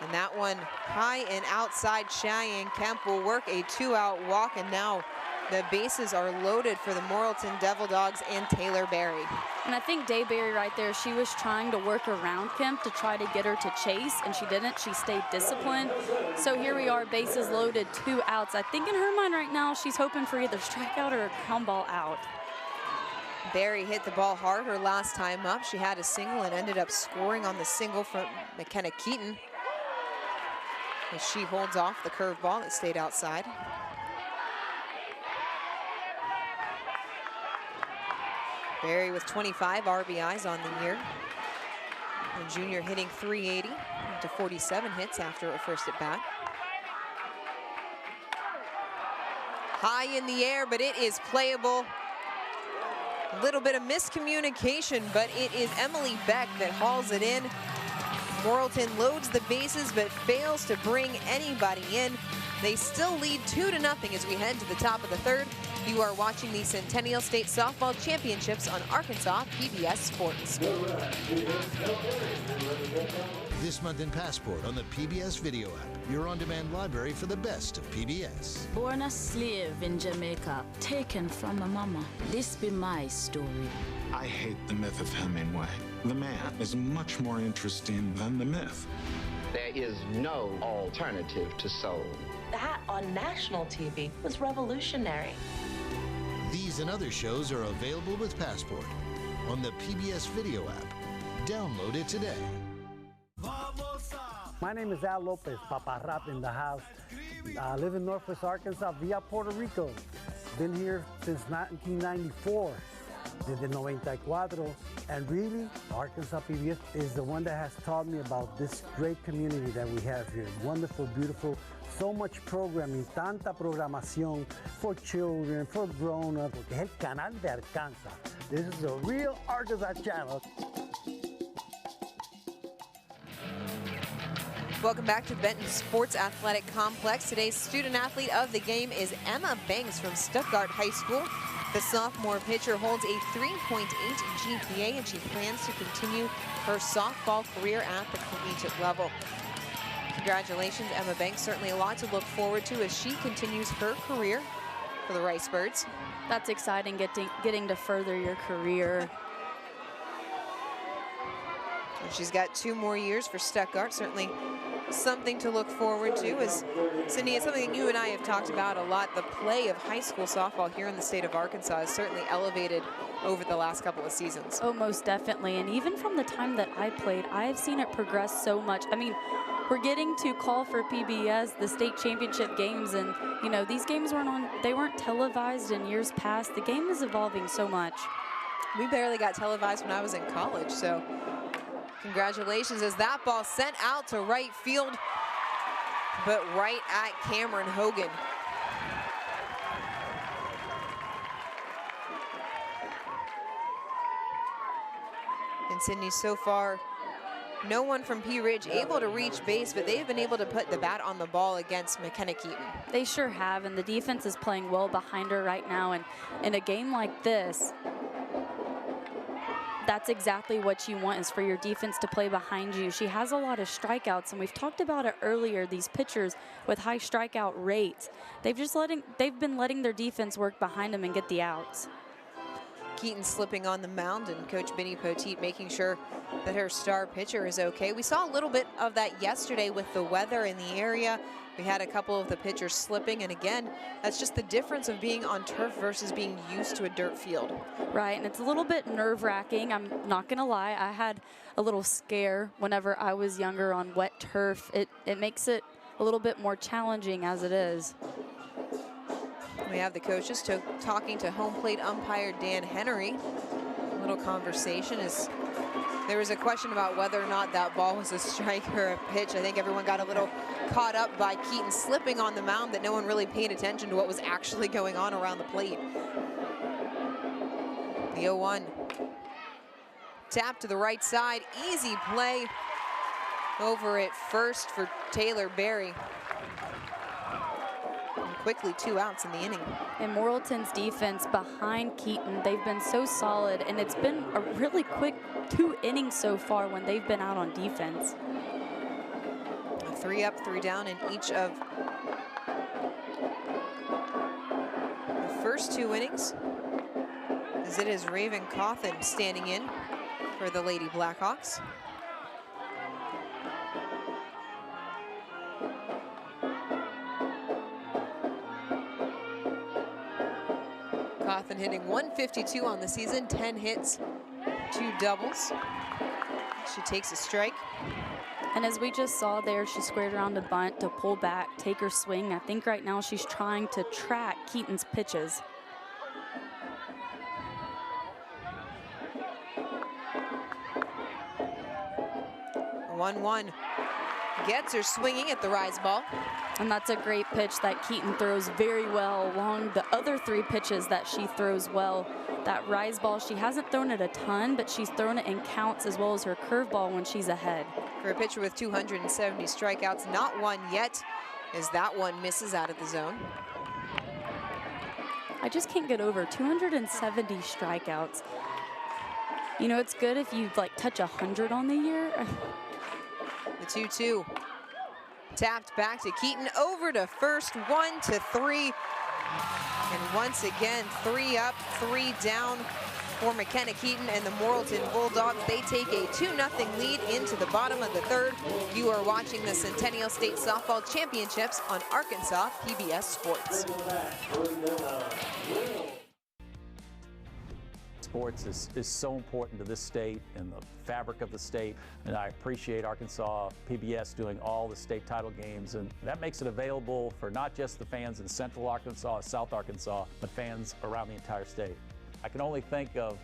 And that one high and outside. Cheyenne Kemp will work a 2-out walk, and now the bases are loaded for the Morrilton Devil Dogs and Taylor Berry. And I think Dayberry right there, she was trying to work around Kemp to try to get her to chase, and she didn't. She stayed disciplined. So here we are, bases loaded, 2 outs. I think in her mind right now, she's hoping for either strikeout or a ground ball out. Berry hit the ball hard her last time up. She had a single and ended up scoring on the single from McKenna Keaton, as she holds off the curveball that stayed outside. Berry with 25 RBIs on the year. And junior hitting .380 to 47 hits after her first at bat. High in the air, but it is playable. A little bit of miscommunication, but it is Emily Beck that hauls it in. Morrilton loads the bases, but fails to bring anybody in. They still lead 2-0 as we head to the top of the third. You are watching the Centennial State Softball Championships on Arkansas PBS Sports. This month in Passport on the PBS video app, your on-demand library for the best of PBS. Born a slave in Jamaica, taken from a mama. This be my story. I hate the myth of Hemingway. The man is much more interesting than the myth. There is no alternative to soul. That on national TV was revolutionary. These and other shows are available with Passport on the PBS video app. Download it today. My name is Al Lopez, Papa Rap in the house. I live in Northwest Arkansas via Puerto Rico. Been here since 1994. Desde 94. And really, Arkansas PBS is the one that has taught me about this great community that we have here. Wonderful, beautiful, so much programming, tanta programación for children, for grown-ups. Porque es el canal de Arkansas. This is a real Arkansas channel. Welcome back to the Benton Sports Athletic Complex. Today's student athlete of the game is Emma Banks from Stuttgart High School. The sophomore pitcher holds a 3.8 GPA, and she plans to continue her softball career at the collegiate level. Congratulations, Emma Banks. Certainly a lot to look forward to as she continues her career for the Rice Birds. That's exciting, getting to further your career. And she's got 2 more years for Stuttgart. Certainly something to look forward to. As Cindy, it's something you and I have talked about a lot. The play of high school softball here in the state of Arkansas is certainly elevated over the last couple of seasons. Oh, most definitely. And even from the time that I played, I have seen it progress so much. I mean, we're getting to call for PBS the state championship games, and you know, these games weren't televised in years past. The game is evolving so much. We barely got televised when I was in college, so congratulations as that ball sent out to right field, but right at Cameron Hogan. And Sydney, so far, no one from Pea Ridge able to reach base, but they've been able to put the bat on the ball against McKenna Keaton. They sure have, and the defense is playing well behind her right now. And in a game like this, that's exactly what you want, is for your defense to play behind you. She has a lot of strikeouts, and we've talked about it earlier, these pitchers with high strikeout rates. They've been letting their defense work behind them and get the outs. Keaton slipping on the mound, and Coach Benny Poteet making sure that her star pitcher is okay. We saw a little bit of that yesterday with the weather in the area. We had a couple of the pitchers slipping, and again, that's just the difference of being on turf versus being used to a dirt field. Right, and it's a little bit nerve-wracking. I'm not gonna lie, I had a little scare whenever I was younger on wet turf. It makes it a little bit more challenging as it is. We have the coaches talking to home plate umpire Dan Henry. A little conversation as there was a question about whether or not that ball was a strike or a pitch. I think everyone got a little caught up by Keaton slipping on the mound that no one really paid attention to what was actually going on around the plate. The 0-1. Tap to the right side, easy play over at first for Taylor Berry. Quickly 2 outs in the inning. And Morrilton's defense behind Keaton, they've been so solid, and it's been a really quick 2 innings so far when they've been out on defense. 3 up, 3 down in each of the first 2 innings, as it is Raven Cawthon standing in for the Lady Blackhawks. Cawthon hitting 152 on the season, 10 hits, 2 doubles. She takes a strike. And as we just saw there, she squared around a bunt to pull back, take her swing. I think right now she's trying to track Keaton's pitches. A 1-1. Gets her swinging at the rise ball. And that's a great pitch that Keaton throws very well along the other 3 pitches that she throws well. That rise ball, she hasn't thrown it a ton, but she's thrown it in counts, as well as her curveball when she's ahead. For a pitcher with 270 strikeouts, not one yet, as that one misses out of the zone. I just can't get over 270 strikeouts. You know, it's good if you like touch 100 on the year. The 2-2. Tapped back to Keaton, over to first, 1-3. And once again, 3 up, 3 down for McKenna Keaton and the Morrilton Bulldogs. They take a 2-0 lead into the bottom of the 3rd. You are watching the Centennial State Softball Championships on Arkansas PBS Sports. Sports is so important to this state and the fabric of the state, and I appreciate Arkansas PBS doing all the state title games, and that makes it available for not just the fans in Central Arkansas, South Arkansas, but fans around the entire state. I can only think of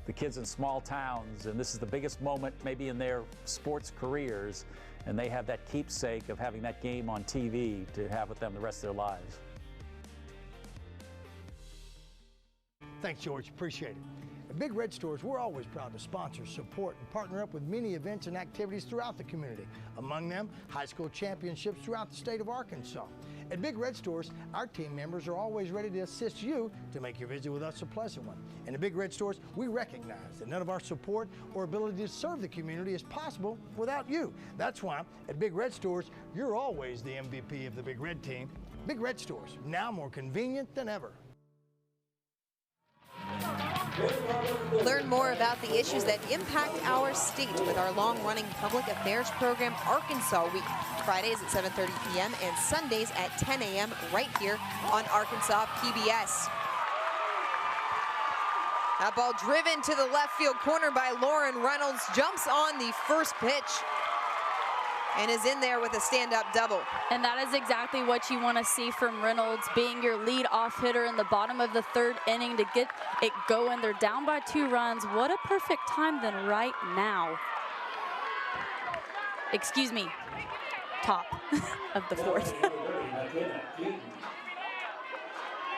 the kids in small towns, and this is the biggest moment maybe in their sports careers, and they have that keepsake of having that game on TV to have with them the rest of their lives. Thanks, George. Appreciate it. At Big Red Stores, we're always proud to sponsor, support, and partner up with many events and activities throughout the community. Among them, high school championships throughout the state of Arkansas. At Big Red Stores, our team members are always ready to assist you to make your visit with us a pleasant one. And at Big Red Stores, we recognize that none of our support or ability to serve the community is possible without you. That's why at Big Red Stores, you're always the MVP of the Big Red team. Big Red Stores, now more convenient than ever. Learn more about the issues that impact our state with our long-running public affairs program, Arkansas Week, Fridays at 7:30 p.m. and Sundays at 10 a.m. right here on Arkansas PBS. That ball driven to the left field corner by Lauren Reynolds, jumps on the first pitch and is in there with a stand-up double. And that is exactly what you want to see from Reynolds, being your lead-off hitter in the bottom of the third inning to get it going. They're down by 2 runs. What a perfect time then right now. Excuse me, top of the fourth.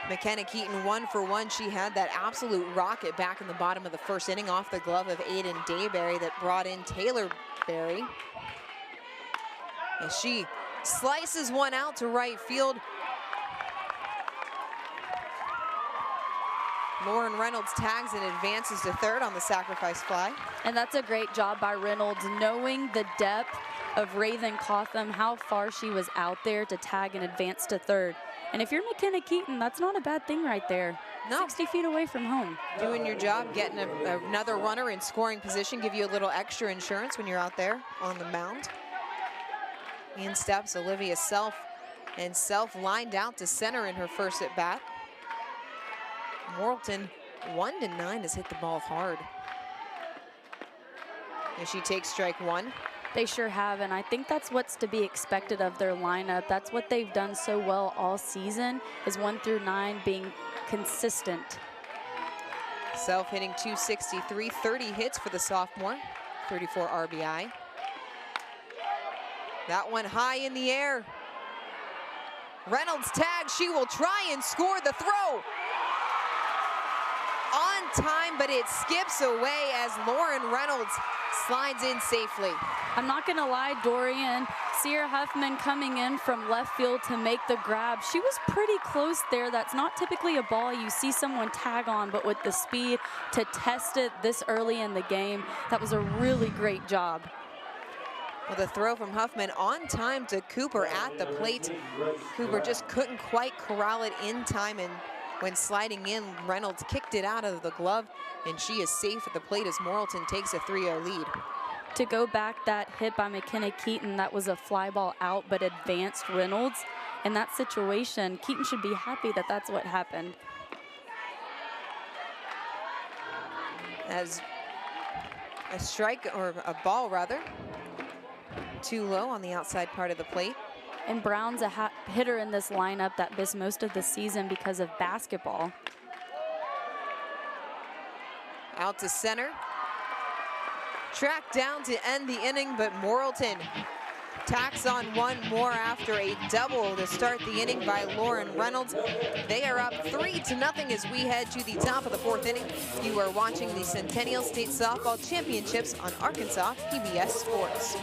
McKenna Keaton 1 for 1. She had that absolute rocket back in the bottom of the first inning off the glove of Aiden Dayberry that brought in Taylor Berry. As she slices one out to right field. Lauren Reynolds tags and advances to third on the sacrifice fly. And that's a great job by Reynolds, knowing the depth of Raven Cotham, how far she was out there to tag and advance to third. And if you're McKenna Keaton, that's not a bad thing right there. No. 60 feet away from home. Doing your job, getting another runner in scoring position, give you a little extra insurance when you're out there on the mound. In steps Olivia Self, and Self lined out to center in her first at bat. Morrilton 1-9 has hit the ball hard. As she takes strike 1. They sure have, and I think that's what's to be expected of their lineup. That's what they've done so well all season, is 1 through 9 being consistent. Self hitting .263, 30 hits for the sophomore, 34 RBI. That one high in the air. Reynolds tags, she will try and score the throw. On time, but it skips away as Lauren Reynolds slides in safely. I'm not gonna lie, Dorian, Sierra Huffman coming in from left field to make the grab. She was pretty close there. That's not typically a ball you see someone tag on, but with the speed to test it this early in the game, that was a really great job. Well, the throw from Huffman on time to Cooper at the plate. Cooper just couldn't quite corral it in time, and when sliding in, Reynolds kicked it out of the glove, and she is safe at the plate as Morrilton takes a 3-0 lead. To go back, that hit by McKenna Keaton, that was a fly ball out, but advanced Reynolds. In that situation, Keaton should be happy that that's what happened. As a strike, or a ball rather, too low on the outside part of the plate. And Brown's a hitter in this lineup that missed most of the season because of basketball. Out to center. Tracked down to end the inning, but Morrilton tacks on one more after a double to start the inning by Lauren Reynolds. They are up 3-0 as we head to the top of the fourth inning. You are watching the Centennial State Softball Championships on Arkansas PBS Sports.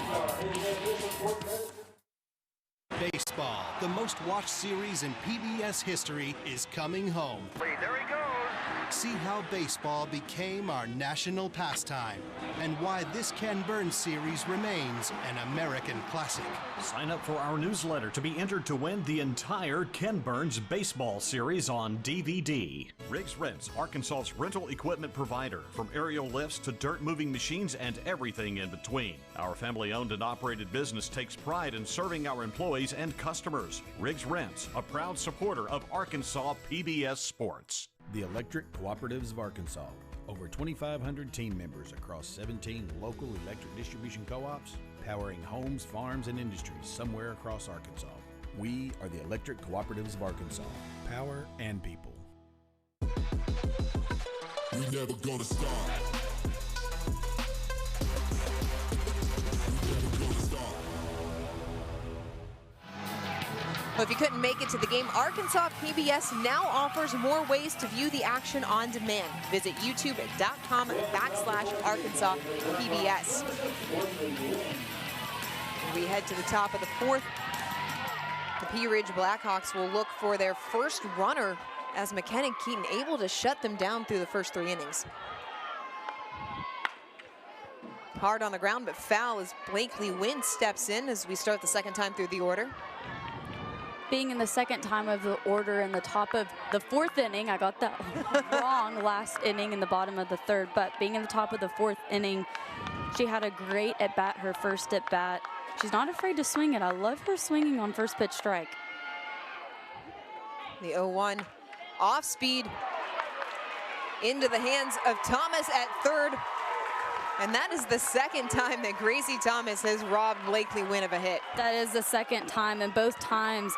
Baseball, the most watched series in PBS history, is coming home. There he goes. See how baseball became our national pastime and why this Ken Burns series remains an American classic. Sign up for our newsletter to be entered to win the entire Ken Burns baseball series on DVD. Riggs Rents, Arkansas's rental equipment provider, from aerial lifts to dirt moving machines and everything in between. Our family-owned and operated business takes pride in serving our employees and customers. Riggs Rents, a proud supporter of Arkansas PBS Sports. The Electric Cooperatives of Arkansas. Over 2,500 team members across 17 local electric distribution co-ops, powering homes, farms, and industries somewhere across Arkansas. We are the Electric Cooperatives of Arkansas. Power and people. We never gonna stop. Well, if you couldn't make it to the game, Arkansas PBS now offers more ways to view the action on demand. Visit youtube.com/Arkansas PBS. We head to the top of the fourth. The Pea Ridge Blackhawks will look for their first runner as McKenna Keaton able to shut them down through the first 3 innings. Hard on the ground, but foul as Blakely Wynn steps in as we start the second time through the order. being in the second time of the order in the top of the 4th inning. I got that wrong last inning in the bottom of the 3rd, but being in the top of the 4th inning, she had a great at-bat, her first at-bat. She's not afraid to swing it. I love her swinging on first pitch strike. The 0-1 off speed into the hands of Thomas at 3rd. And that is the second time that Gracie Thomas has robbed Blakely Wynn of a hit. That is the second time, and both times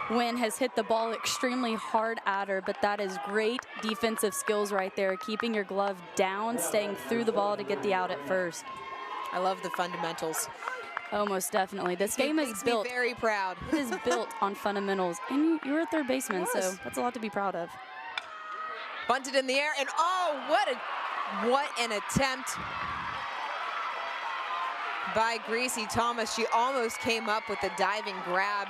Wynn has hit the ball extremely hard at her, but that is great defensive skills right there, keeping your glove down, staying through the ball to get the out at first. I love the fundamentals. Oh, most definitely. This game is built. Makes me very proud. It is built on fundamentals, and you're a third baseman, so that's a lot to be proud of. Bunted in the air, and oh, what an attempt by Gracie Thomas. She almost came up with a diving grab.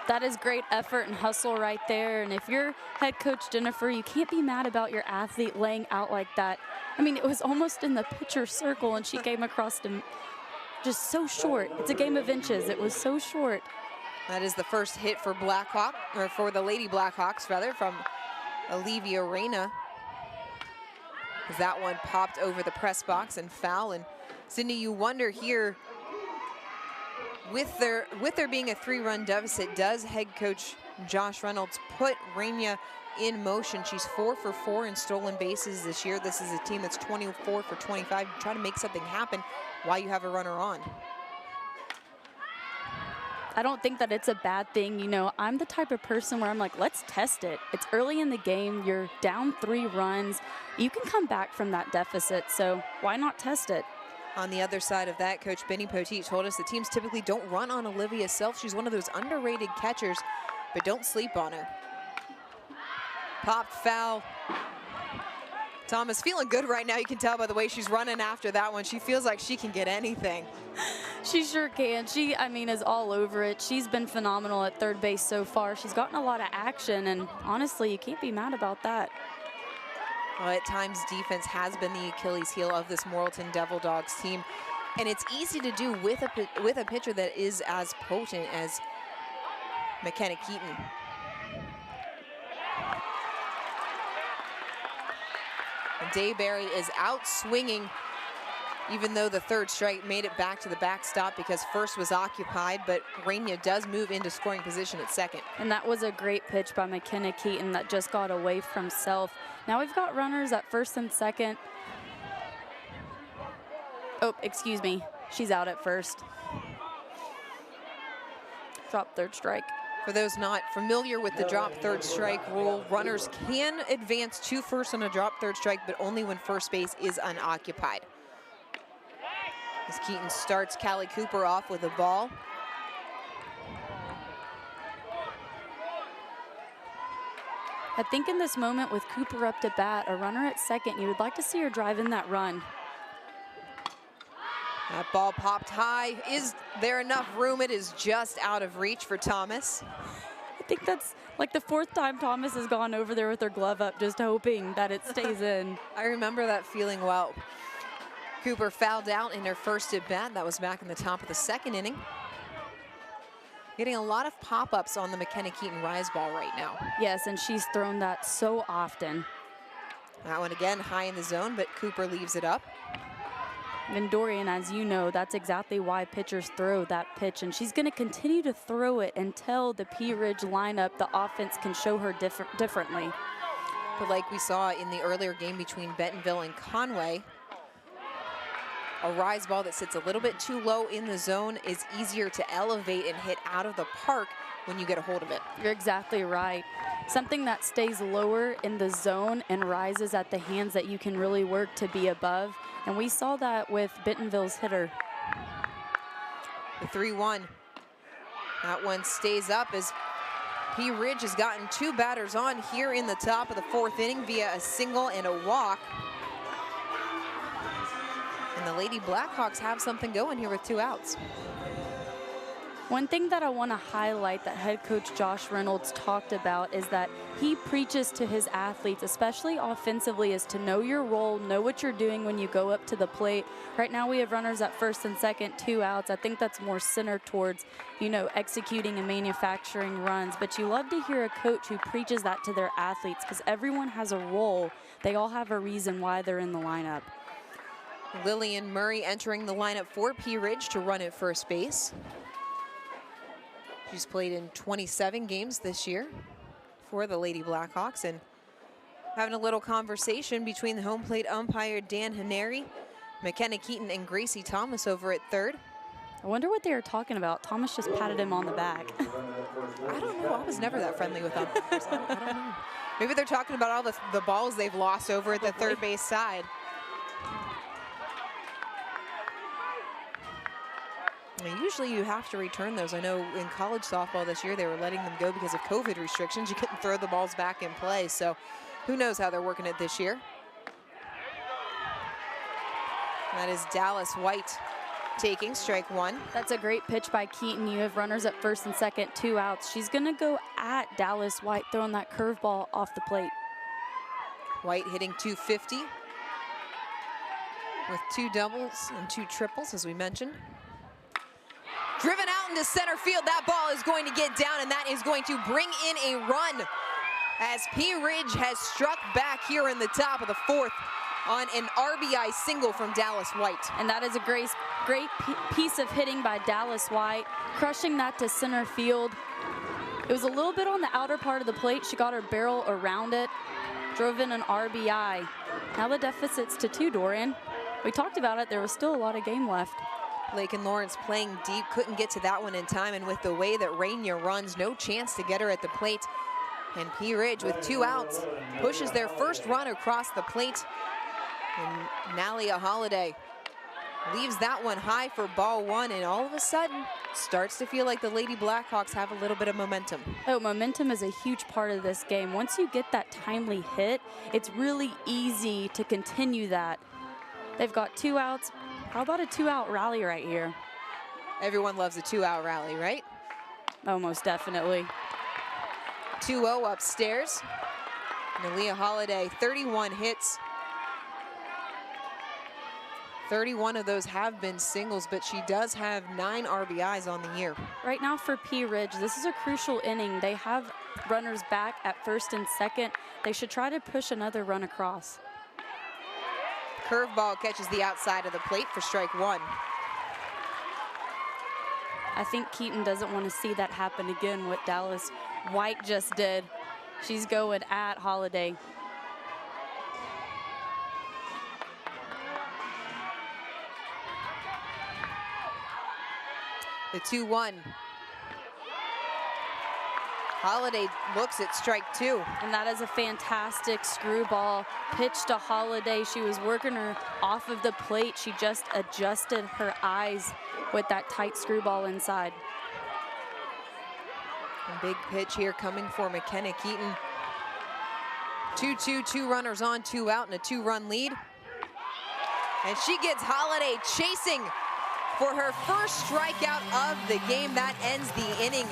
That is great effort and hustle right there. And if you're head coach Jennifer, you can't be mad about your athlete laying out like that. I mean, it was almost in the pitcher circle, and she came across to just so short. It's a game of inches. It was so short. That is the first hit for Blackhawk, or for the Lady Blackhawks, rather, from Olivia Reyna. As that one popped over the press box and foul. And Sydney, you wonder here, with there being a 3-run deficit, does head coach Josh Reynolds put Reyna in motion? She's 4 for 4 in stolen bases this year. This is a team that's 24 for 25. Try to make something happen while you have a runner on. I don't think that it's a bad thing. You know, I'm the type of person where I'm like, let's test it. It's early in the game. You're down 3 runs. You can come back from that deficit, so why not test it? On the other side of that, Coach Benny Poteet told us that teams typically don't run on Olivia Self. She's one of those underrated catchers, but don't sleep on her. Popped foul. Thomas feeling good right now. You can tell by the way she's running after that one. She feels like she can get anything. She sure can. She, I mean, is all over it. She's been phenomenal at third base so far. She's gotten a lot of action, and honestly, you can't be mad about that. Well, at times, defense has been the Achilles heel of this Morrilton Devil Dogs team, and it's easy to do with a pitcher that is as potent as McKenna Keaton. And Dayberry is out swinging, even though the 3rd strike made it back to the backstop because first was occupied, but Reyna does move into scoring position at 2nd. And that was a great pitch by McKenna Keaton that just got away from Self. Now we've got runners at 1st and 2nd. Oh, excuse me. She's out at 1st. Drop 3rd strike. For those not familiar with the drop 3rd strike rule, runners can advance to first on a drop 3rd strike, but only when first base is unoccupied. As Keaton starts Callie Cooper off with a ball. I think in this moment with Cooper up to bat, a runner at 2nd, you would like to see her drive in that run. That ball popped high. Is there enough room? It is just out of reach for Thomas. I think that's like the 4th time Thomas has gone over there with her glove up, just hoping that it stays in. I remember that feeling well. Cooper fouled out in her first at bat. That was back in the top of the 2nd inning. Getting a lot of pop-ups on the McKenna Keaton rise ball right now. Yes, and she's thrown that so often. That one again high in the zone, but Cooper leaves it up. And Dorian, as you know, that's exactly why pitchers throw that pitch, and she's going to continue to throw it until the Pea Ridge lineup, the offense can show her differently. But like we saw in the earlier game between Bentonville and Conway, a rise ball that sits a little bit too low in the zone is easier to elevate and hit out of the park when you get a hold of it. You're exactly right. Something that stays lower in the zone and rises at the hands that you can really work to be above. And we saw that with Bentonville's hitter. The 3-1. That one stays up as Pea Ridge has gotten 2 batters on here in the top of the 4th inning via a single and a walk. And the Lady Blackhawks have something going here with 2 outs. One thing that I want to highlight that head coach Josh Reynolds talked about is that he preaches to his athletes, especially offensively, is to know your role, know what you're doing when you go up to the plate. Right now we have runners at first and second, 2 outs. I think that's more centered towards, you know, executing and manufacturing runs. But you love to hear a coach who preaches that to their athletes because everyone has a role. They all have a reason why they're in the lineup. Lillian Murray entering the lineup for Pea Ridge to run at first base. She's played in 27 games this year for the Lady Blackhawks, and having a little conversation between the home plate umpire Dan Haneri, McKenna Keaton, and Gracie Thomas over at third. I wonder what they were talking about. Thomas just patted him on the back. I don't know. I was never that friendly with umpires. I don't know. Maybe they're talking about all the balls they've lost over at the third base side. Usually you have to return those. I know in college softball this year they were letting them go because of COVID restrictions. You couldn't throw the balls back in play, so who knows how they're working it this year. That is Dallas White taking strike one. That's a great pitch by Keaton. You have runners at first and second, 2 outs. She's going to go at Dallas White, throwing that curveball off the plate. White hitting .250 with 2 doubles and 2 triples, as we mentioned. Driven out into center field. That ball is going to get down, and that is going to bring in a run as Pea Ridge has struck back here in the top of the 4th on an RBI single from Dallas White. And that is a great piece of hitting by Dallas White, crushing that to center field. It was a little bit on the outer part of the plate. She got her barrel around it, drove in an RBI. Now the deficit's to 2, Dorian. We talked about it. There was still a lot of game left. Lakin Lawrence playing deep, couldn't get to that one in time, and with the way that Rainier runs, no chance to get her at the plate. And Pea Ridge with 2 outs pushes their first run across the plate. And Nalia Holiday leaves that one high for ball 1, and all of a sudden starts to feel like the Lady Blackhawks have a little bit of momentum. Oh, momentum is a huge part of this game. Once you get that timely hit, it's really easy to continue that. They've got 2 outs. How about a 2-out rally right here? Everyone loves a 2-out rally, right? Oh, most definitely. 2-0 upstairs. Nalia Holiday, 31 hits. 31 of those have been singles, but she does have 9 RBIs on the year. Right now for Pea Ridge, this is a crucial inning. They have runners back at first and second. They should try to push another run across. Curveball catches the outside of the plate for strike 1. I think Keaton doesn't want to see that happen again, what Dallas White just did. She's going at Holiday. The 2-1. Holiday looks at strike 2. And that is a fantastic screwball pitch to Holiday. She was working her off of the plate. She just adjusted her eyes with that tight screwball inside. A big pitch here coming for McKenna Keaton. 2-2, 2 runners on, 2 out, and a 2-run lead. And she gets Holiday chasing for her first strikeout of the game. That ends the inning.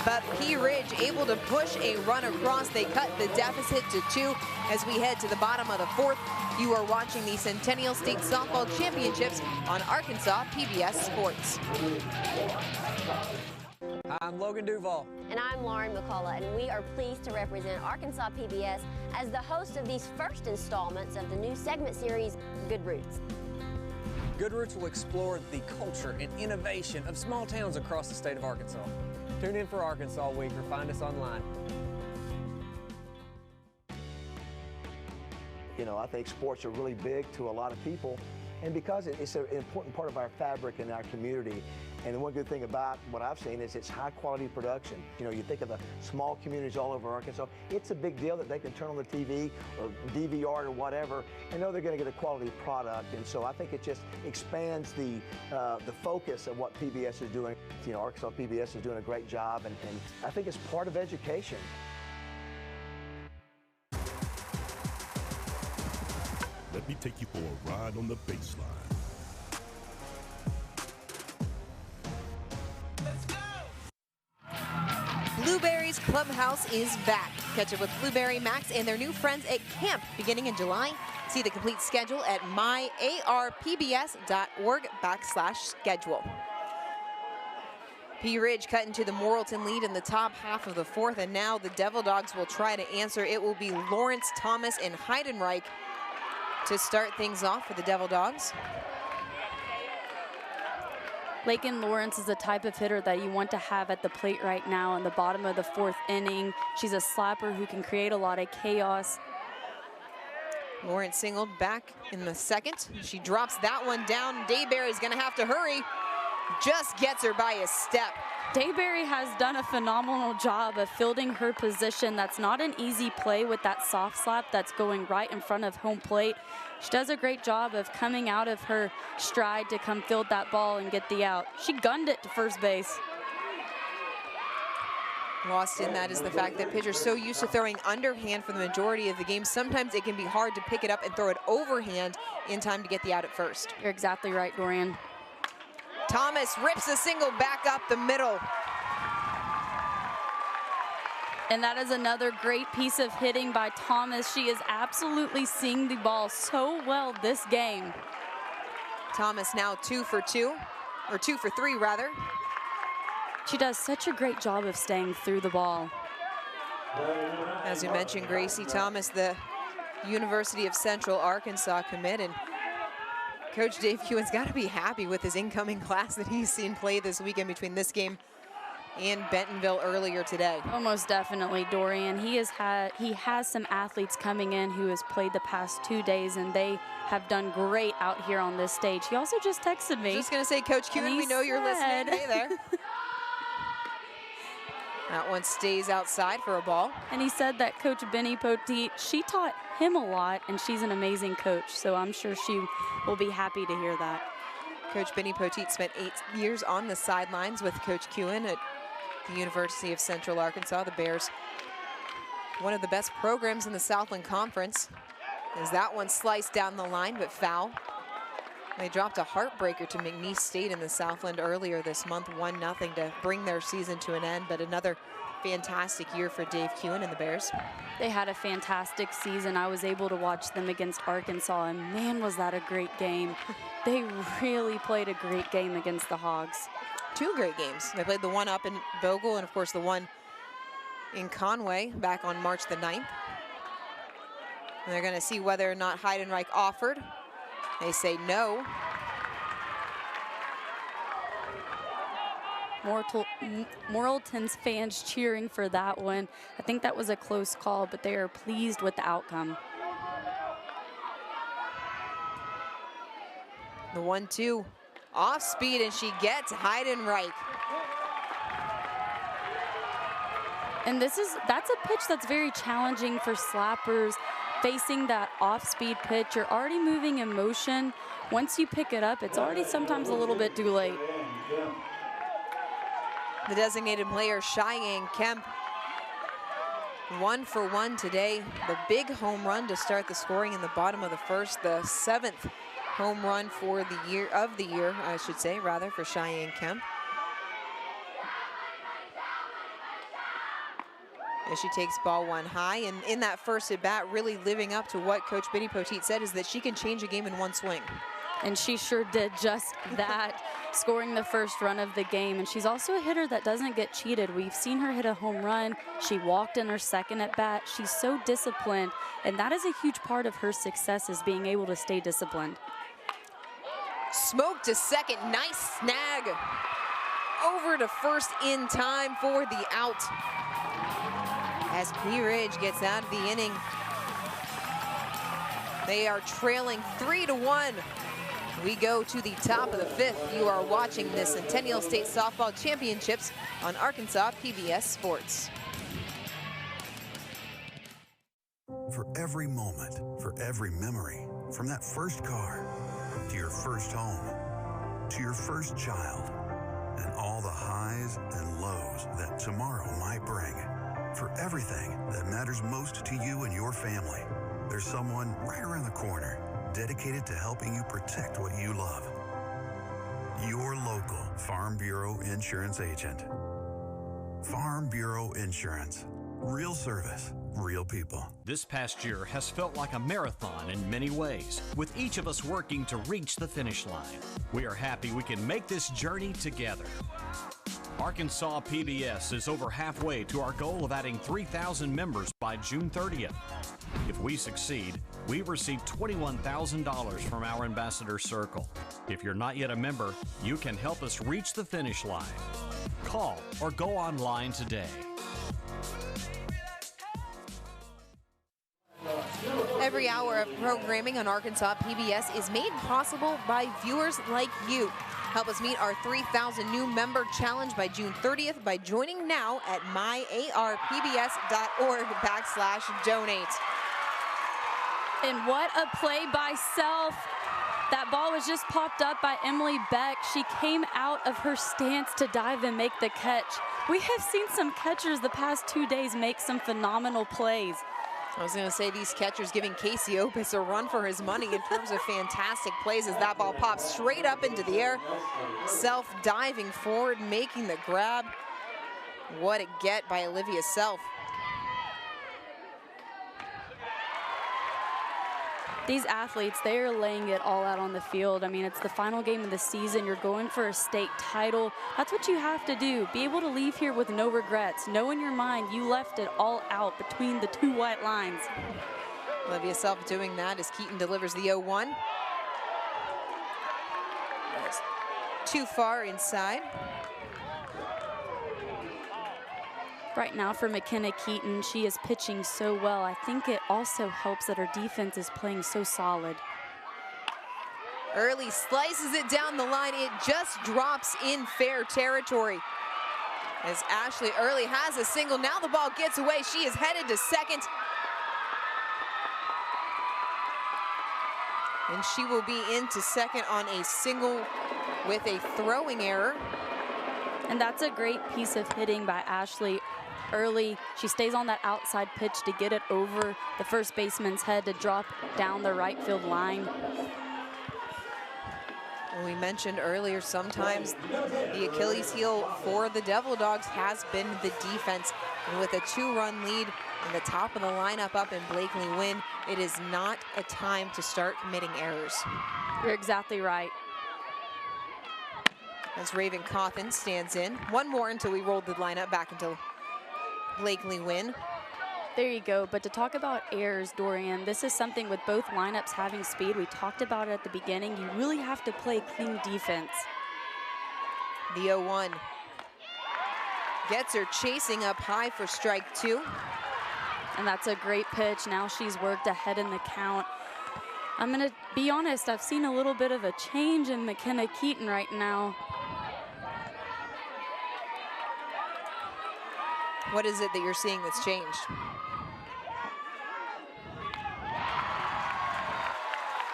But Pea Ridge able to push a run across. They cut the deficit to 2 as we head to the bottom of the 4th. You are watching the Centennial State Softball Championships on Arkansas PBS Sports. I'm Logan Duvall. And I'm Lauren McCullough, and we are pleased to represent Arkansas PBS as the host of these first installments of the new segment series, Good Roots. Good Roots will explore the culture and innovation of small towns across the state of Arkansas. Tune in for Arkansas Week or find us online. You know, I think sports are really big to a lot of people, and because it's an important part of our fabric in our community. And the one good thing about what I've seen is it's high quality production. You know, you think of the small communities all over Arkansas, it's a big deal that they can turn on the TV or DVR or whatever and know they're going to get a quality product. And so I think it just expands the focus of what PBS is doing. You know, Arkansas PBS is doing a great job, and I think it's part of education. Let me take you for a ride on the baseline. Let's go! Blueberries Clubhouse is back. Catch up with Blueberry, Max, and their new friends at camp beginning in July. See the complete schedule at myarpbs.org/schedule. Pea Ridge cut into the Morrilton lead in the top half of the fourth, and now the Devil Dogs will try to answer. It will be Lawrence, Thomas, and Heidenreich to start things off for the Devil Dogs. Lakin Lawrence is the type of hitter that you want to have at the plate right now in the bottom of the fourth inning. She's a slapper who can create a lot of chaos. Lawrence singled back in the second. She drops that one down. Dayberry is going to have to hurry. Just gets her by a step. Dayberry has done a phenomenal job of fielding her position. That's not an easy play with that soft slap that's going right in front of home plate. She does a great job of coming out of her stride to come field that ball and get the out. She gunned it to first base. Lost in that is the fact that pitchers so used to throwing underhand for the majority of the game, sometimes it can be hard to pick it up and throw it overhand in time to get the out at first. You're exactly right, Dorian. Thomas rips a single back up the middle. And that is another great piece of hitting by Thomas. She is absolutely seeing the ball so well this game. Thomas now 2 for 2, or 2 for 3 rather. She does such a great job of staying through the ball. As you mentioned, Gracie Thomas, the University of Central Arkansas commit, and Coach Dave Kewen's got to be happy with his incoming class that he's seen play this weekend between this game and Bentonville earlier today. Almost definitely, Dorian. He has some athletes coming in who has played the past 2 days, and they have done great out here on this stage. He also just texted me. Just gonna say, Coach Kewen, we know you're listening. Hey there. That one stays outside for a ball. And he said that Coach Benny Poteet, she taught him a lot, and she's an amazing coach, so I'm sure she will be happy to hear that. Coach Benny Poteet spent 8 years on the sidelines with Coach Kewen at the University of Central Arkansas. The Bears, one of the best programs in the Southland Conference. As that one sliced down the line, but foul. They dropped a heartbreaker to McNeese State in the Southland earlier this month, 1-0 to bring their season to an end, but another fantastic year for Dave Kewen and the Bears. They had a fantastic season. I was able to watch them against Arkansas, and man, was that a great game. They really played a great game against the Hogs. 2 great games. They played the one up in Bogle and, of course, the one in Conway back on March the 9th. And they're going to see whether or not Heidenreich offered. They say no. Morrilton's fans cheering for that one. I think that was a close call, but they are pleased with the outcome. The 1-2 off speed, and she gets Heidenreich. And that's a pitch that's very challenging for slappers. Facing that off-speed pitch, you're already moving in motion. Once you pick it up, it's already sometimes a little bit too late. The designated player, Cheyenne Kemp, 1 for 1 today. The big home run to start the scoring in the bottom of the first, the 7th home run for the year, I should say, rather, for Cheyenne Kemp. As she takes ball 1 high, and in that first at bat, really living up to what Coach Benny Poteet said, is that she can change a game in 1 swing. And she sure did just that, scoring the first run of the game. And she's also a hitter that doesn't get cheated. We've seen her hit a home run. She walked in her second at bat. She's so disciplined, and that is a huge part of her success, is being able to stay disciplined. Smoke to second, nice snag. Over to first in time for the out. As Pea Ridge gets out of the inning, they are trailing 3-1. We go to the top of the 5th. You are watching the Centennial State Softball Championships on Arkansas PBS Sports. For every moment, for every memory, from that first car to your first home, to your first child, and all the highs and lows that tomorrow might bring. For everything that matters most to you and your family, there's someone right around the corner dedicated to helping you protect what you love. Your local Farm Bureau insurance agent. Farm Bureau Insurance. Real service, real people. This past year has felt like a marathon in many ways, with each of us working to reach the finish line. We are happy we can make this journey together. Arkansas PBS is over halfway to our goal of adding 3,000 members by June 30th. If we succeed, we receive $21,000 from our Ambassador Circle. If you're not yet a member, you can help us reach the finish line. Call or go online today. Every hour of programming on Arkansas PBS is made possible by viewers like you. Help us meet our 3,000 new member challenge by June 30th by joining now at myarpbs.org/donate. And what a play by Self. That ball was just popped up by Emily Beck. She came out of her stance to dive and make the catch. We have seen some catchers the past 2 days make some phenomenal plays. I was going to say these catchers giving Casey Opus a run for his money in terms of fantastic plays as that ball pops straight up into the air. Self diving forward, making the grab. What a get by Olivia Self. These athletes, they are laying it all out on the field. I mean, it's the final game of the season. You're going for a state title. That's what you have to do. Be able to leave here with no regrets. Know in your mind you left it all out between the two white lines. Olivia Self doing that as Keaton delivers the 0-1. That's too far inside. Right now for McKenna Keaton, she is pitching so well. I think it also helps that her defense is playing so solid. Early slices it down the line. It just drops in fair territory. As Ashley Early has a single. Now the ball gets away. She is headed to second. And she will be into second on a single with a throwing error. And that's a great piece of hitting by Ashley Early. She stays on that outside pitch to get it over the first baseman's head to drop down the right field line. And we mentioned earlier, sometimes the Achilles heel for the Devil Dogs has been the defense. And with a 2-run lead in the top of the lineup up in Blakely Wynn, it is not a time to start committing errors. You're exactly right. As Raven Cawthon stands in. One more until we roll the lineup back into Blakely Wynn. There you go. But to talk about errors, Dorian, this is something with both lineups having speed. We talked about it at the beginning. You really have to play clean defense. The 0-1 gets her chasing up high for strike 2. And that's a great pitch. Now she's worked ahead in the count. I'm going to be honest, I've seen a little bit of a change in McKenna Keaton right now. What is it that you're seeing that's changed?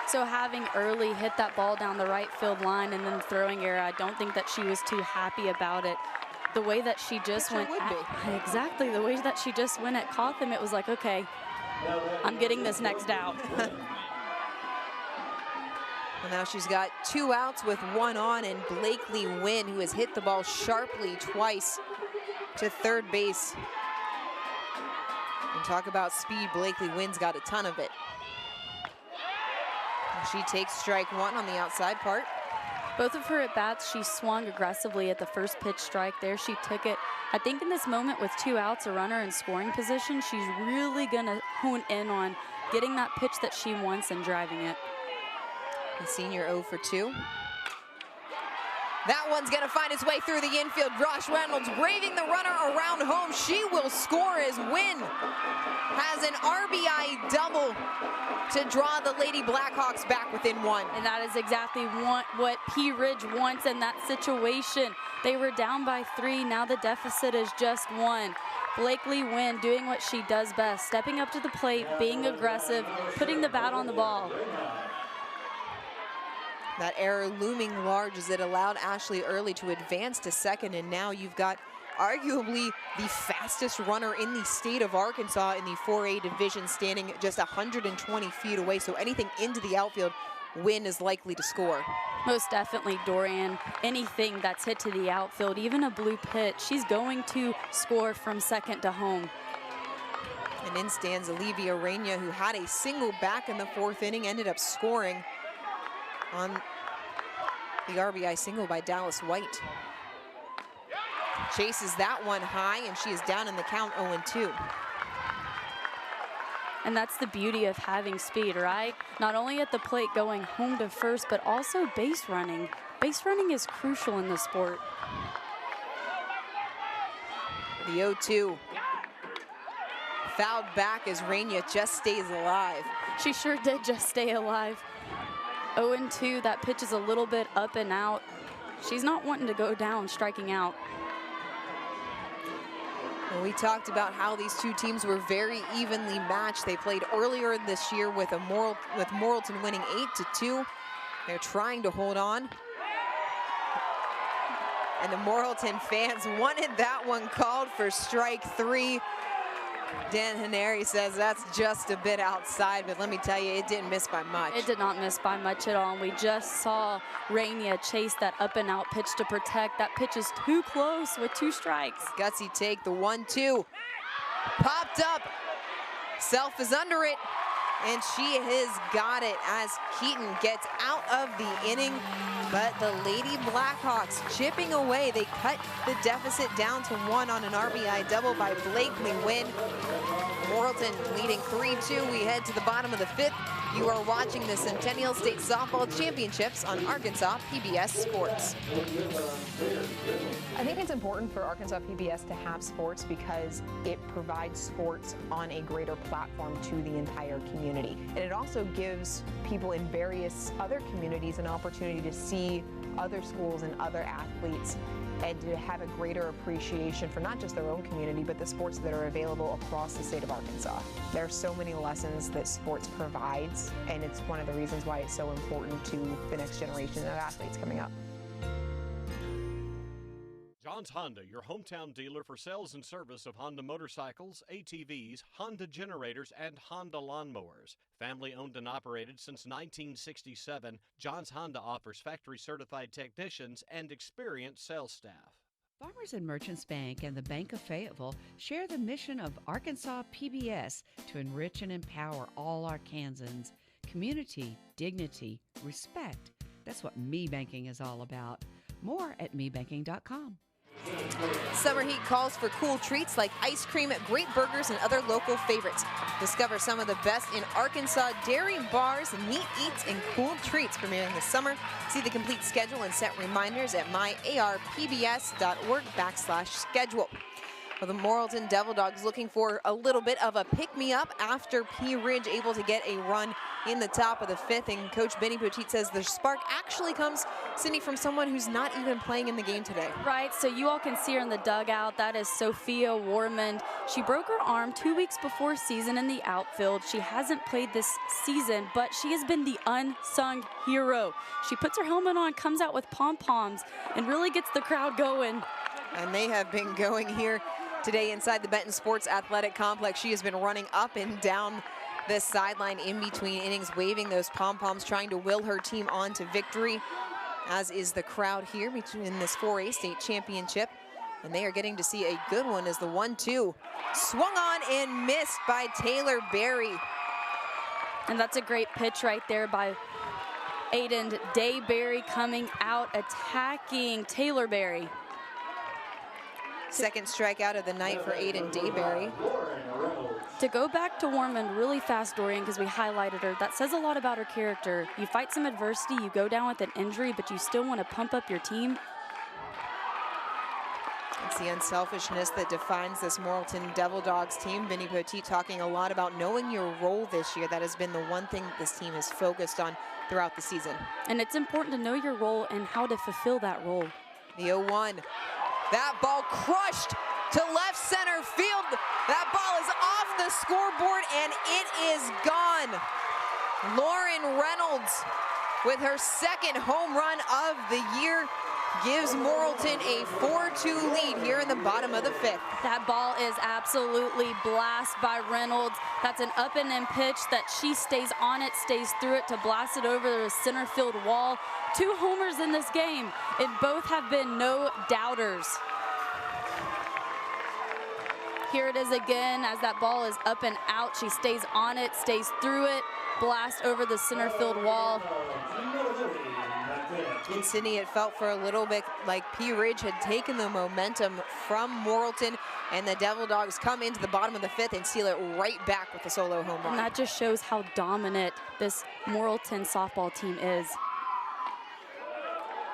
So having Early hit that ball down the right field line and then throwing error, I don't think that she was too happy about it. The way that she just went at, exactly the way that she just went at Cawthon, it was like, okay, I'm getting this next out. Well, now she's got 2 outs with 1 on, and Blakely Wynn, who has hit the ball sharply twice to third base. And talk about speed, Blakely Wynn's got a ton of it. And she takes strike 1 on the outside part. Both of her at-bats, she swung aggressively at the first pitch strike there. She took it. I think in this moment with 2 outs, a runner in scoring position, she's really gonna hone in on getting that pitch that she wants and driving it. The senior 0 for 2. That one's gonna find its way through the infield. Josh Reynolds braving the runner around home. She will score as Wynn has an RBI double to draw the Lady Blackhawks back within 1. And that is exactly what Pea Ridge wants in that situation. They were down by 3, now the deficit is just 1. Blakely Wynn doing what she does best, stepping up to the plate, being aggressive, putting the bat on the ball. That error looming large as it allowed Ashley Early to advance to second, and now you've got arguably the fastest runner in the state of Arkansas in the 4A division standing just 120 feet away, so anything into the outfield Wynn is likely to score. Most definitely, Dorian. Anything that's hit to the outfield, even a blue pitch, she's going to score from second to home. And in stands Olivia Reina, who had a single back in the 4th inning, ended up scoring on the RBI single by Dallas White. Chases that one high, and she is down in the count 0-2. And that's the beauty of having speed, right? Not only at the plate going home to first, but also base running. Base running is crucial in the sport. The 0-2. Fouled back as Reina just stays alive. She sure did just stay alive. 0-2, that pitch is a little bit up and out. She's not wanting to go down, striking out. Well, we talked about how these two teams were very evenly matched. They played earlier this year with Morrilton winning 8-2. They're trying to hold on. And the Morrilton fans wanted that one called for strike 3. Dan Henry says that's just a bit outside, but let me tell you, it didn't miss by much. It did not miss by much at all, and we just saw Reina chase that up and out pitch to protect. That pitch is too close with 2 strikes. Gutsy take, the 1-2. Popped up. Self is under it, and she has got it as Keaton gets out of the inning. But the Lady Blackhawks chipping away. They cut the deficit down to 1 on an RBI double by Blakely Wynn. Morrilton leading 3-2. We head to the bottom of the 5th. You are watching the Centennial State Softball Championships on Arkansas PBS Sports. I think it's important for Arkansas PBS to have sports because it provides sports on a greater platform to the entire community. And it also gives people in various other communities an opportunity to see other schools and other athletes and to have a greater appreciation for not just their own community, but the sports that are available across the state of Arkansas. There are so many lessons that sports provides, and it's one of the reasons why it's so important to the next generation of athletes coming up. John's Honda, your hometown dealer for sales and service of Honda motorcycles, ATVs, Honda generators, and Honda lawnmowers. Family owned and operated since 1967, John's Honda offers factory-certified technicians and experienced sales staff. Farmers and Merchants Bank and the Bank of Fayetteville share the mission of Arkansas PBS to enrich and empower all Arkansans. Community, dignity, respect. That's what Me Banking is all about. More at mebanking.com. Summer heat calls for cool treats like ice cream, great burgers, and other local favorites. Discover some of the best in Arkansas dairy bars, neat eats, and cool treats premiering this summer. See the complete schedule and set reminders at myarpbs.org/schedule. Well, the Morrilton Devil Dogs looking for a little bit of a pick-me-up after Pea Ridge able to get a run in the top of the 5th, and Coach Benny Poteet says the spark actually comes, Cindy, from someone who's not even playing in the game today. Right, so you all can see her in the dugout. That is Sophia Warmond. She broke her arm 2 weeks before season in the outfield. She hasn't played this season, but she has been the unsung hero. She puts her helmet on, comes out with pom-poms, and really gets the crowd going. And they have been going here today inside the Benton Sports Athletic Complex. She has been running up and down this sideline in between innings, waving those pom-poms, trying to will her team on to victory, as is the crowd here in this 4A state championship. And they are getting to see a good one as the 1-2 swung on and missed by Taylor Berry. And that's a great pitch right there by Aiden Dayberry, coming out attacking Taylor Berry. Second strikeout of the night for Aiden Dayberry. To go back to Warmond really fast, Dorian, because we highlighted her, that says a lot about her character. You fight some adversity, you go down with an injury, but you still want to pump up your team. It's the unselfishness that defines this Morrilton Devil Dogs team. Benny Poteet talking a lot about knowing your role this year. That has been the one thing that this team has focused on throughout the season. And it's important to know your role and how to fulfill that role. The 0-1. That ball crushed to left center field. That ball is off the scoreboard and it is gone. Lauren Reynolds with her second home run of the year. gives Morrilton a 4-2 lead here in the bottom of the 5th. That ball is absolutely blast by Reynolds. That's an up and in pitch that she stays on it, stays through it to blast it over the center field wall. 2 homers in this game, and both have been no doubters. Here it is again as that ball is up and out. She stays on it, stays through it, blast over the center field wall. And Sydney, it felt for a little bit like Pea Ridge had taken the momentum from Morrilton, and the Devil Dogs come into the bottom of the 5th and steal it right back with a solo home run. And that just shows how dominant this Morrilton softball team is.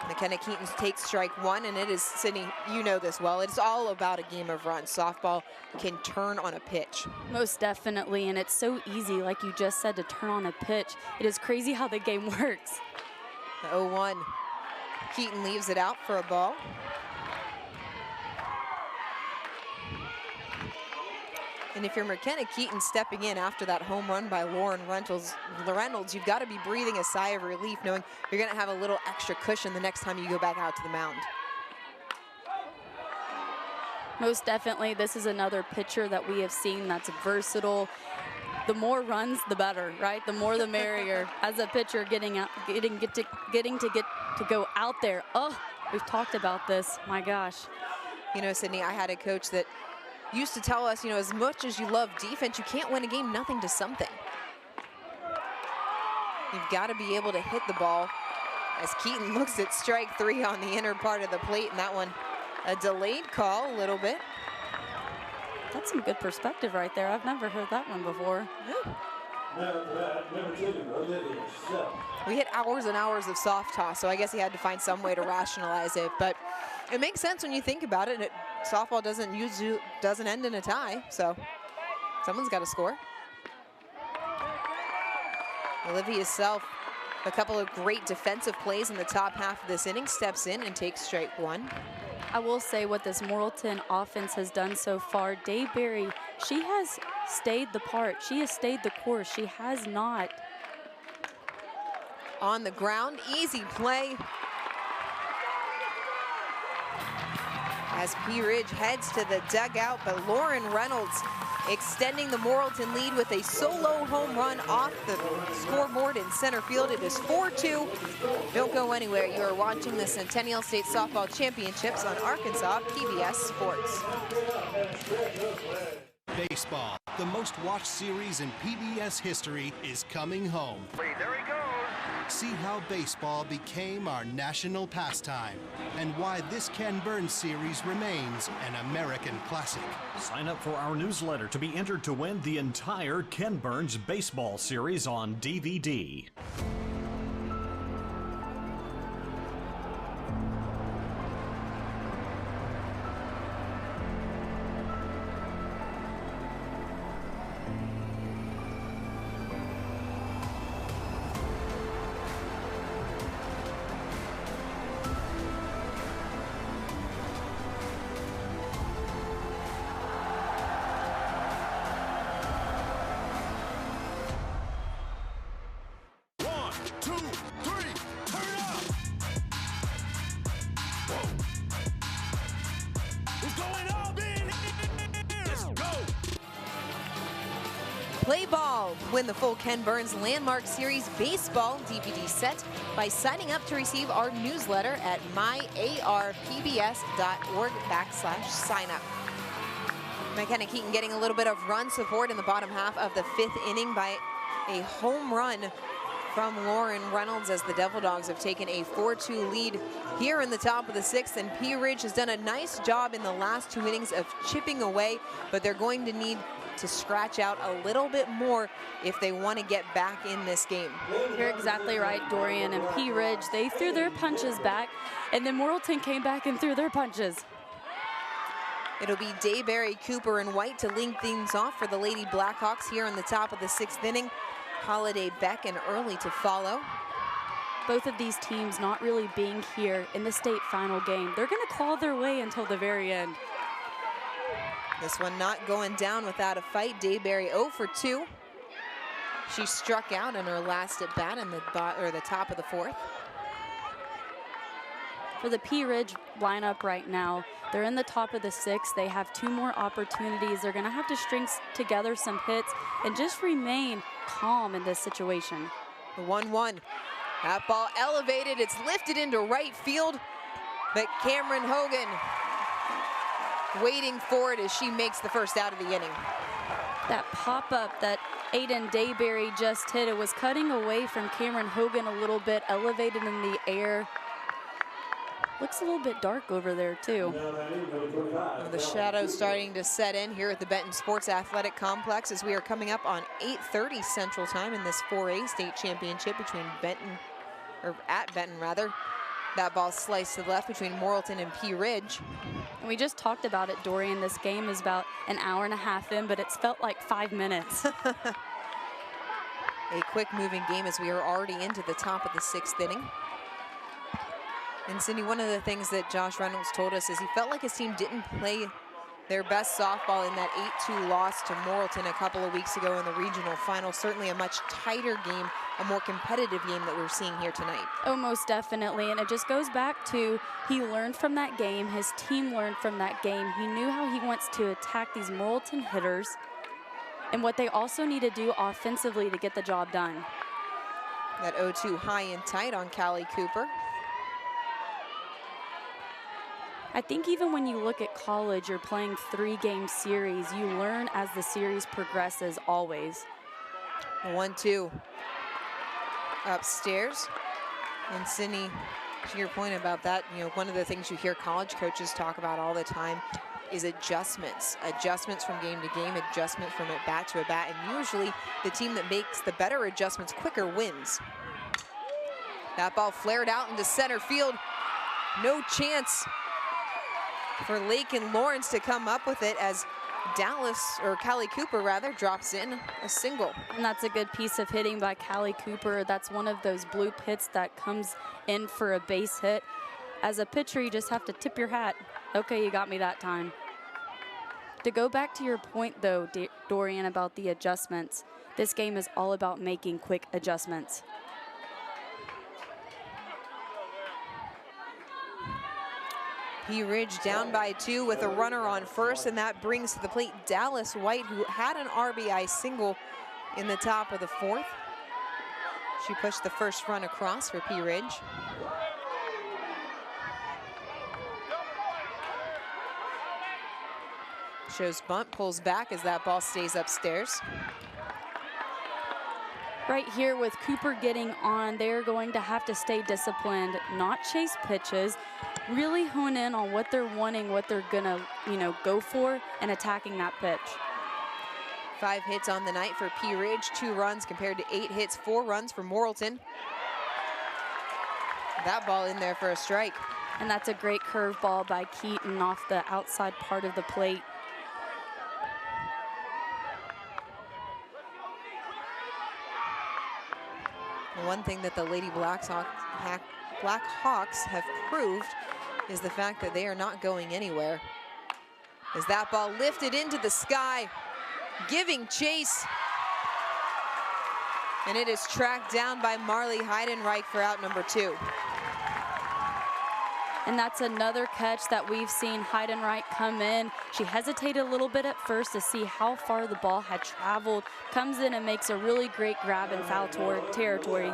McKenna Keaton takes strike 1, and it is, Sydney, you know this well, it's all about a game of runs. Softball can turn on a pitch. Most definitely, and it's so easy, like you just said, to turn on a pitch. It is crazy how the game works. The 0-1. Keaton leaves it out for a ball. And if you're McKenna Keaton stepping in after that home run by Lauren Reynolds, you've got to be breathing a sigh of relief knowing you're going to have a little extra cushion the next time you go back out to the mound. Most definitely, this is another pitcher that we have seen that's versatile. The more runs, the better, right? The more the merrier. As a pitcher getting to go out there. Oh, we've talked about this, my gosh. You know, Sydney, I had a coach that used to tell us, you know, as much as you love defense, you can't win a game nothing to something. You've got to be able to hit the ball. As Keaton looks at strike 3 on the inner part of the plate, and that one a delayed call a little bit. That's some good perspective right there. I've never heard that one before. We hit hours and hours of soft toss, so I guess he had to find some way to rationalize it. But it makes sense when you think about it. Softball doesn't end in a tie, so someone's got to score. Olivia Self, a couple of great defensive plays in the top half of this inning, steps in and takes strike 1. I will say what this Morrilton offense has done so far. Dayberry, she has stayed the part. She has stayed the course. She has not. On the ground, easy play. As Pea Ridge heads to the dugout, but Lauren Reynolds extending the Morrilton lead with a solo home run off the scoreboard in center field. It is 4-2. Don't go anywhere. You are watching the Centennial State Softball Championships on Arkansas PBS Sports. Baseball, the most watched series in PBS history, is coming home. There he goes. See how baseball became our national pastime and why this Ken Burns series remains an American classic. Sign up for our newsletter to be entered to win the entire Ken Burns baseball series on DVD. Play ball. Win the full Ken Burns Landmark Series Baseball DVD set by signing up to receive our newsletter at myarpbs.org/signup. McKenna Keaton getting a little bit of run support in the bottom half of the 5th inning by a home run from Lauren Reynolds as the Devil Dogs have taken a 4-2 lead here in the top of the 6th, and Pea Ridge has done a nice job in the last 2 innings of chipping away, but they're going to need to scratch out a little bit more if they want to get back in this game. You're exactly right, Dorian. And Pea Ridge, they threw their punches back, and then Morrilton came back and threw their punches. It'll be Dayberry, Cooper, and White to lead things off for the Lady Blackhawks here in the top of the 6th inning. Holiday, Beck, and Early to follow. Both of these teams not really being here in the state final game. They're going to claw their way until the very end. This one not going down without a fight. Dayberry 0 for 2. She struck out in her last at bat in the top of the 4th. For the Pea Ridge lineup right now, they're in the top of the 6th. They have 2 more opportunities. They're going to have to string together some hits and just remain calm in this situation. The 1-1. That ball elevated. It's lifted into right field. But Cameron Hogan waiting for it as she makes the first out of the inning. That pop-up that Aiden Dayberry just hit, it was cutting away from Cameron Hogan a little bit, elevated in the air. Looks a little bit dark over there, too. The shadows starting to set in here at the Benton Sports Athletic Complex as we are coming up on 8:30 Central Time in this 4A state championship between Benton, or at Benton rather. That ball sliced to the left between Morrilton and Pea Ridge. And we just talked about it, Dorian. This game is about an hour and a half in, but it's felt like 5 minutes. A quick moving game as we are already into the top of the 6th inning. And Cindy, one of the things that Josh Reynolds told us is he felt like his team didn't play their best softball in that 8-2 loss to Morrilton a couple of weeks ago in the regional final. Certainly a much tighter game, a more competitive game that we're seeing here tonight. Oh, most definitely. And it just goes back to he learned from that game. His team learned from that game. He knew how he wants to attack these Morrilton hitters and what they also need to do offensively to get the job done. That 0-2 high and tight on Callie Cooper. I think even when you look at college, you're playing 3-game series. You learn as the series progresses always. 1-2 upstairs. And Cindy, to your point about that, you know, one of the things you hear college coaches talk about all the time is adjustments. Adjustments from game to game, adjustment from at bat to at bat. And usually the team that makes the better adjustments quicker wins. That ball flared out into center field. No chance for Lakin Lawrence to come up with it as Callie Cooper rather, drops in a single. And that's a good piece of hitting by Callie Cooper. That's one of those blue hits that comes in for a base hit. As a pitcher, you just have to tip your hat. Okay, you got me that time. To go back to your point, though, Dorian, about the adjustments, this game is all about making quick adjustments. Pea Ridge down by 2 with a runner on first, and that brings to the plate Dallas White, who had an RBI single in the top of the 4th. She pushed the first run across for Pea Ridge. Shows bunt, pulls back as that ball stays upstairs. Right here with Cooper getting on, they're going to have to stay disciplined, not chase pitches, really hone in on what they're wanting, what they're gonna, go for, and attacking that pitch. 5 hits on the night for Pea Ridge, 2 runs compared to 8 hits, 4 runs for Morrilton. That ball in there for a strike. And that's a great curveball by Keaton off the outside part of the plate. One thing that the Lady Blackhawks have proved is the fact that they are not going anywhere. As that ball lifted into the sky, giving chase. And it is tracked down by Marley Heidenreich for out number 2. And that's another catch that we've seen Heidenreich come in. She hesitated a little bit at first to see how far the ball had traveled. Comes in and makes a really great grab in foul territory.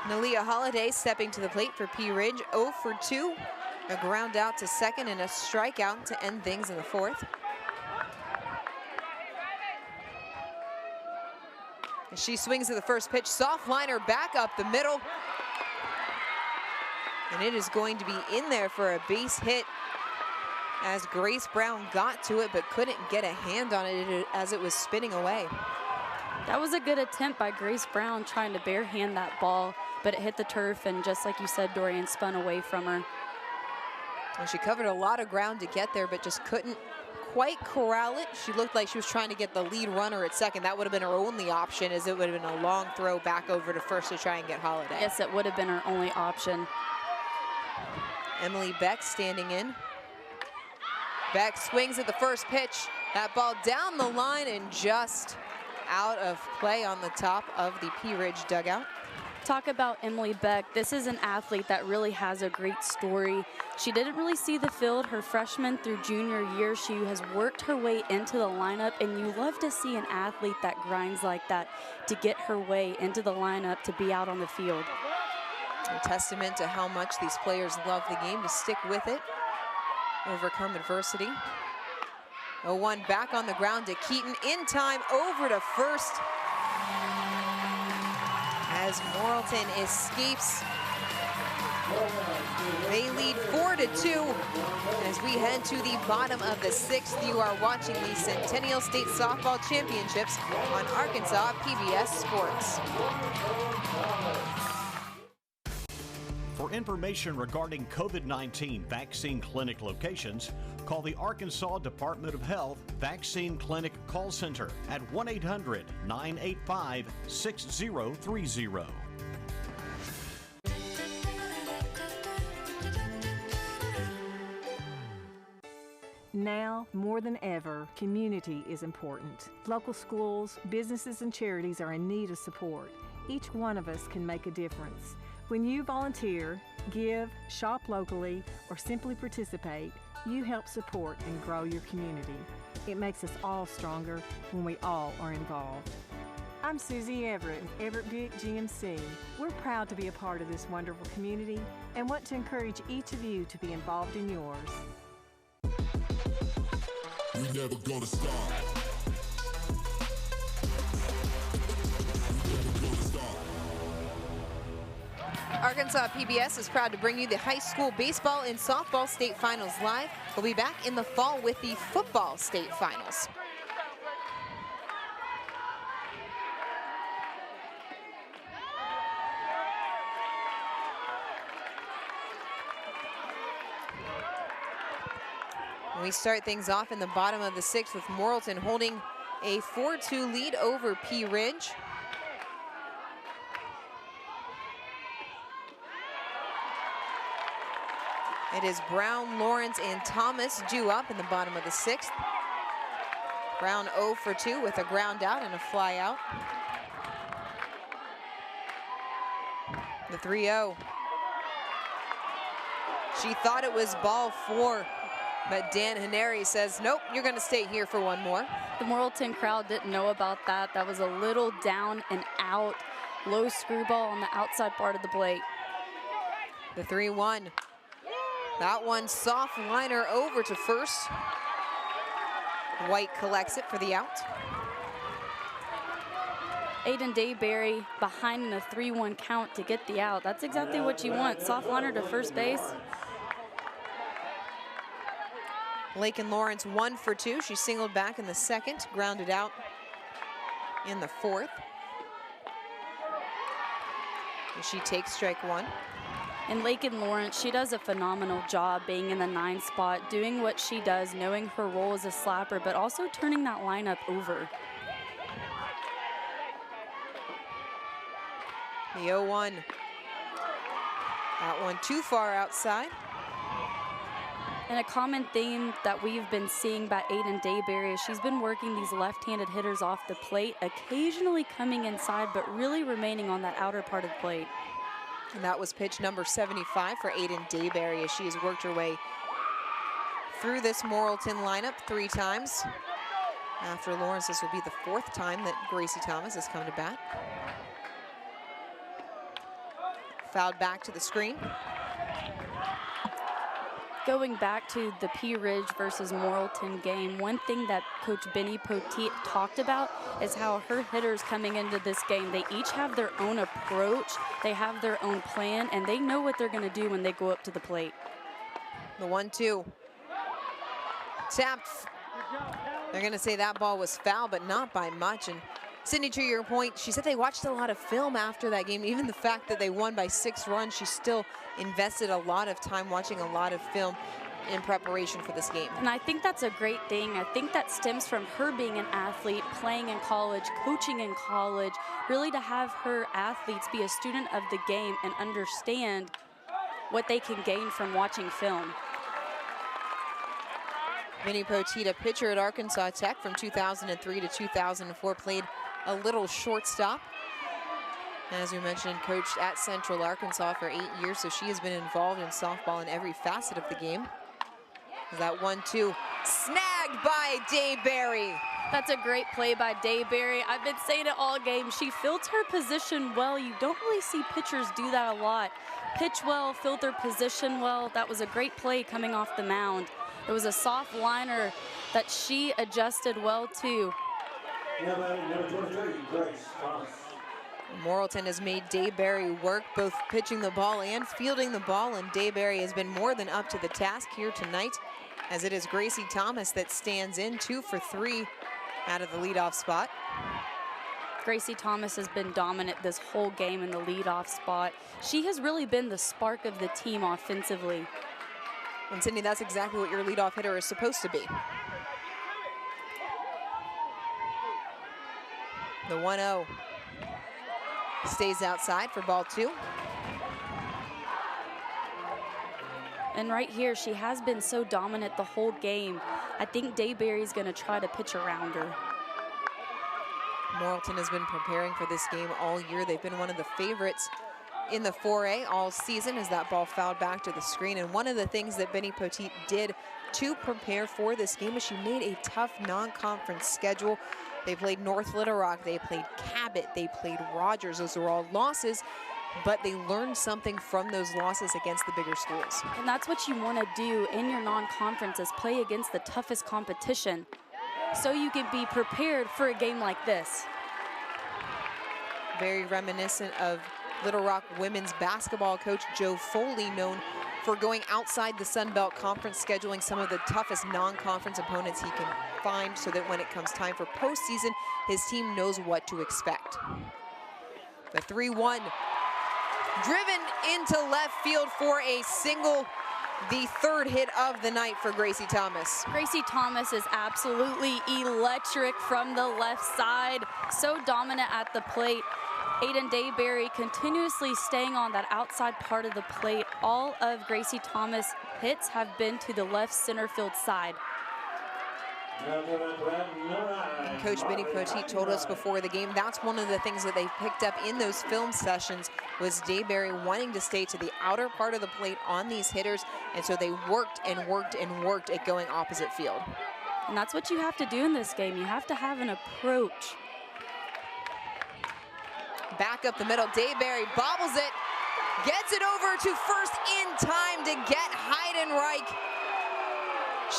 Nalia Holiday stepping to the plate for Pea Ridge, 0 for 2. A ground out to second and a strikeout to end things in the 4th. She swings at the first pitch, soft liner back up the middle. And it is going to be in there for a base hit as Grace Brown got to it but couldn't get a hand on it as it was spinning away. That was a good attempt by Grace Brown trying to barehand that ball, but it hit the turf and just like you said, Dorian, spun away from her. And she covered a lot of ground to get there but just couldn't quite corral it. She looked like she was trying to get the lead runner at second. That would have been her only option, as it would have been a long throw back over to first to try and get Holiday. Yes, it would have been her only option. Emily Beck standing in. Beck swings at the first pitch. That ball down the line and just out of play on the top of the Pea Ridge dugout. Talk about Emily Beck. This is an athlete that really has a great story. She didn't really see the field her freshman through junior year. She has worked her way into the lineup, and you love to see an athlete that grinds like that to get her way into the lineup to be out on the field. A testament to how much these players love the game, to stick with it, overcome adversity. 0-1 back on the ground to Keaton, in time, over to first. As Morrilton escapes, they lead 4-2. As we head to the bottom of the 6th, you are watching the Centennial State Softball Championships on Arkansas PBS Sports. For information regarding COVID-19 vaccine clinic locations, call the Arkansas Department of Health Vaccine Clinic Call Center at 1-800-985-6030. Now, more than ever, community is important. Local schools, businesses, and charities are in need of support. Each one of us can make a difference. When you volunteer, give, shop locally, or simply participate, you help support and grow your community. It makes us all stronger when we all are involved. I'm Susie Everett with Everett Buick GMC. We're proud to be a part of this wonderful community and want to encourage each of you to be involved in yours. We never gonna stop. Arkansas PBS is proud to bring you the high school baseball and softball state finals live. We'll be back in the fall with the football state finals. We start things off in the bottom of the 6th with Morrilton holding a 4-2 lead over Pea Ridge. It is Brown, Lawrence, and Thomas due up in the bottom of the 6th. Brown 0 for 2 with a ground out and a fly out. The 3-0. She thought it was ball 4, but Dan Haneri says, nope, you're gonna stay here for one more. The Morrilton crowd didn't know about that. That was a little down and out, low screwball on the outside part of the plate. The 3-1. That one soft liner over to first. White collects it for the out. Aiden Dayberry behind in a 3-1 count to get the out. That's exactly what you want. Soft liner to first base. Lakin Lawrence 1 for 2. She singled back in the 2nd, grounded out in the 4th. And she takes strike 1. And Lakin Lawrence, she does a phenomenal job being in the 9 spot, doing what she does, knowing her role as a slapper, but also turning that lineup over. The 0-1. That one too far outside. And a common theme that we've been seeing by Aiden Dayberry is she's been working these left-handed hitters off the plate, occasionally coming inside, but really remaining on that outer part of the plate. And that was pitch number 75 for Aiden Dayberry as she has worked her way through this Morrilton lineup 3 times. After Lawrence, this will be the 4th time that Gracie Thomas has come to bat. Fouled back to the screen. Going back to the Pea Ridge versus Morrilton game, one thing that Coach Benny Poteet talked about is how her hitters coming into this game, they each have their own approach, they have their own plan, and they know what they're going to do when they go up to the plate. The 1-2. Tapped. They're going to say that ball was foul, but not by much. And Sydney, to your point, she said they watched a lot of film after that game. Even the fact that they won by 6 runs, she still invested a lot of time watching a lot of film in preparation for this game. And I think that's a great thing. I think that stems from her being an athlete, playing in college, coaching in college, really to have her athletes be a student of the game and understand what they can gain from watching film. Vinny Poteet, a pitcher at Arkansas Tech from 2003 to 2004, played a little shortstop. As we mentioned, coached at Central Arkansas for 8 years, so she has been involved in softball in every facet of the game. That 1-2 snagged by Dayberry. That's a great play by Dayberry. I've been saying it all game. She fields her position well. You don't really see pitchers do that a lot. Pitch well, field their position well. That was a great play coming off the mound. It was a soft liner that she adjusted well to. Number 23, Grace Thomas. Morrilton has made Dayberry work both pitching the ball and fielding the ball, and Dayberry has been more than up to the task here tonight, as it is Gracie Thomas that stands in 2 for 3 out of the leadoff spot. Gracie Thomas has been dominant this whole game in the leadoff spot. She has really been the spark of the team offensively. And Sydney, that's exactly what your leadoff hitter is supposed to be. The 1-0 stays outside for ball 2. And right here, she has been so dominant the whole game. I think Dayberry's gonna try to pitch around her. Morrilton has been preparing for this game all year. They've been one of the favorites in the 4A all season as that ball fouled back to the screen. And one of the things that Benny Poteet did to prepare for this game is she made a tough non-conference schedule. They played North Little Rock, they played Cabot, they played Rogers. Those were all losses, but they learned something from those losses against the bigger schools. And that's what you want to do in your non-conference, is play against the toughest competition, so you can be prepared for a game like this. Very reminiscent of Little Rock women's basketball coach Joe Foley, known for going outside the Sun Belt Conference, scheduling some of the toughest non-conference opponents he can find, so that when it comes time for postseason, his team knows what to expect. The 3-1 driven into left field for a single, the third hit of the night for Gracie Thomas. Gracie Thomas is absolutely electric from the left side, so dominant at the plate. Aiden Dayberry continuously staying on that outside part of the plate. All of Gracie Thomas' hits have been to the left center field side. Coach Benny Poteet told us before the game that's one of the things that they picked up in those film sessions, was Dayberry wanting to stay to the outer part of the plate on these hitters, and so they worked and worked and worked at going opposite field. And that's what you have to do in this game. You have to have an approach. Back up the middle, Dayberry bobbles it, gets it over to first in time to get Heidenreich.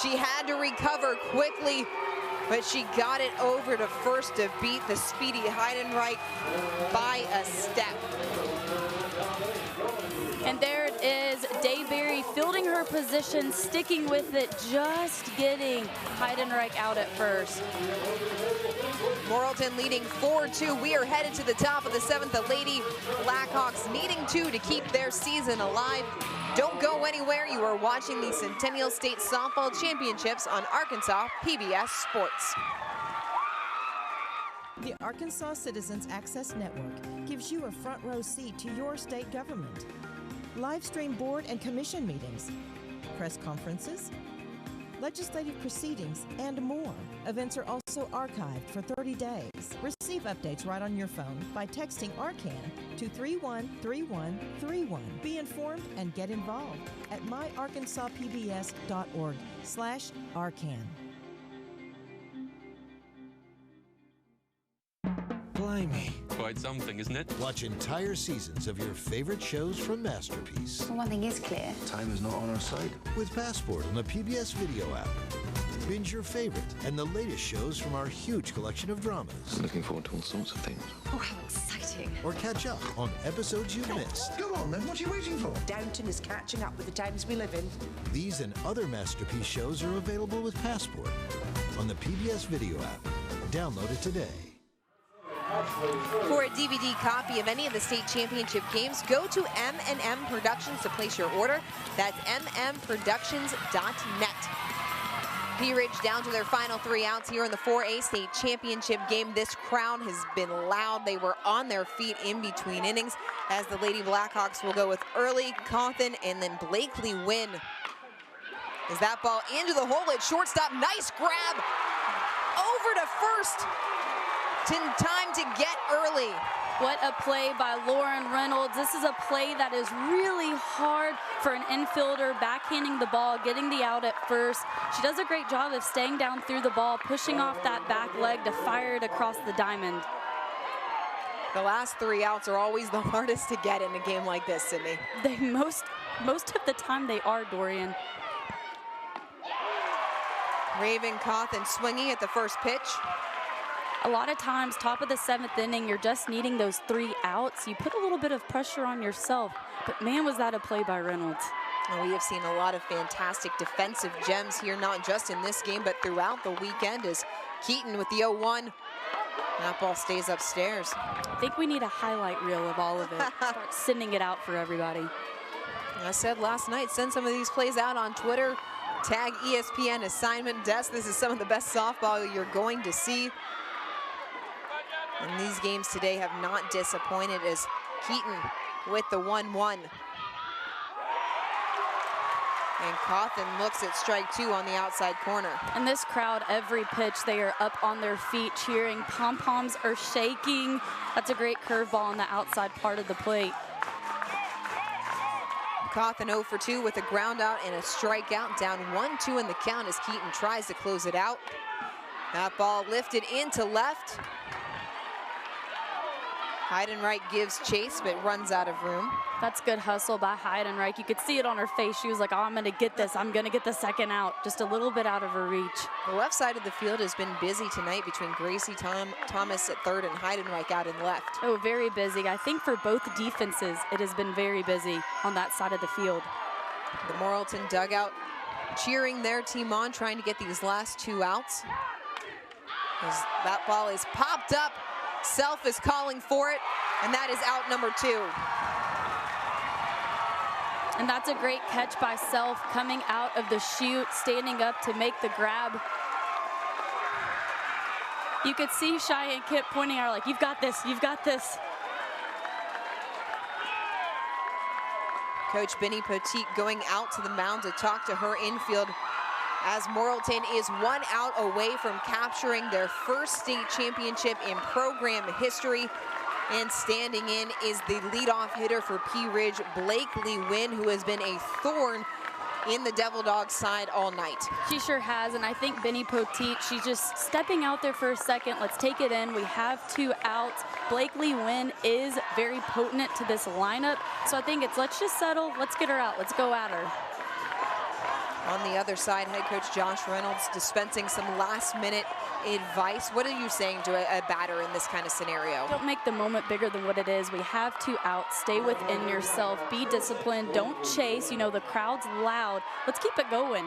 She had to recover quickly, but she got it over to first to beat the speedy Heidenreich by a step. And there it is, Dayberry fielding her position, sticking with it, just getting Heidenreich out at first. Morrilton leading 4-2. We are headed to the top of the 7th. The Lady Blackhawks needing 2 to keep their season alive. Don't go anywhere. You are watching the Centennial State Softball Championships on Arkansas PBS Sports. The Arkansas Citizens Access Network gives you a front row seat to your state government. Live stream board and commission meetings, press conferences, legislative proceedings, and more. Events are also archived for 30 days. Receive updates right on your phone by texting ARCAN to 313131. Be informed and get involved at myarkansaspbs.org/ARCAN. Blimey. Quite something, isn't it? Watch entire seasons of your favorite shows from Masterpiece. Well, one thing is clear. Time is not on our side. With Passport on the PBS video app. Binge your favorite and the latest shows from our huge collection of dramas. I'm looking forward to all sorts of things. Oh, how exciting. Or catch up on episodes you've missed. Go on then, what are you waiting for? Downton is catching up with the times we live in. These and other Masterpiece shows are available with Passport on the PBS video app. Download it today. For a DVD copy of any of the state championship games, go to M&M Productions to place your order. That's mmproductions.net. Pea Ridge down to their final 3 outs here in the 4A state championship game. This crowd has been loud. They were on their feet in between innings, as the Lady Blackhawks will go with Early, Cawthon, and then Blakely Wynn. Is that ball into the hole at shortstop? Nice grab over to first. In time to get Early. What a play by Lauren Reynolds. This is a play that is really hard for an infielder, backhanding the ball, getting the out at first. She does a great job of staying down through the ball, pushing off that back leg to fire it across the diamond. The last 3 outs are always the hardest to get in a game like this, Sydney. They most of the time they are, Dorian. Raven Cawthon swinging at the first pitch. A lot of times, top of the 7th inning, you're just needing those 3 outs. You put a little bit of pressure on yourself, but man, was that a play by Reynolds. And we have seen a lot of fantastic defensive gems here, not just in this game, but throughout the weekend, as Keaton with the 0-1. That ball stays upstairs. I think we need a highlight reel of all of it. Start sending it out for everybody. I said last night, send some of these plays out on Twitter. Tag ESPN assignment desk. This is some of the best softball you're going to see. And these games today have not disappointed, as Keaton with the 1-1. And Cawthon looks at strike 2 on the outside corner. And this crowd, every pitch, they are up on their feet cheering. Pom-poms are shaking. That's a great curveball on the outside part of the plate. Cawthon 0 for 2 with a ground out and a strikeout. Down 1-2 in the count as Keaton tries to close it out. That ball lifted into left. Heidenreich gives chase, but runs out of room. That's good hustle by Heidenreich. You could see it on her face. She was like, oh, I'm going to get this. I'm going to get the second out. Just a little bit out of her reach. The left side of the field has been busy tonight between Gracie Thomas at third and Heidenreich out in left. Oh, very busy. I think for both defenses, it has been very busy on that side of the field. The Morrilton dugout cheering their team on, trying to get these last 2 outs. As that ball is popped up. Self is calling for it, and that is out number 2. And that's a great catch by Self, coming out of the chute, standing up to make the grab. You could see Cheyenne Kip pointing at her like, you've got this, you've got this. Coach Benny Poteet going out to the mound to talk to her infield, as Morrilton is 1 out away from capturing their first state championship in program history. And standing in is the leadoff hitter for Pea Ridge, Blakely Wynn, who has been a thorn in the Devil Dogs side all night. She sure has, and I think Benny Poteet, she's just stepping out there for a second. Let's take it in. We have 2 outs. Blakely Wynn is very potent to this lineup, so I think it's let's just settle, let's get her out, let's go at her. On the other side, head coach Josh Reynolds dispensing some last-minute advice. What are you saying to a batter in this kind of scenario? Don't make the moment bigger than what it is. We have 2 outs. Stay within yourself. Be disciplined. Don't chase. You know, the crowd's loud. Let's keep it going.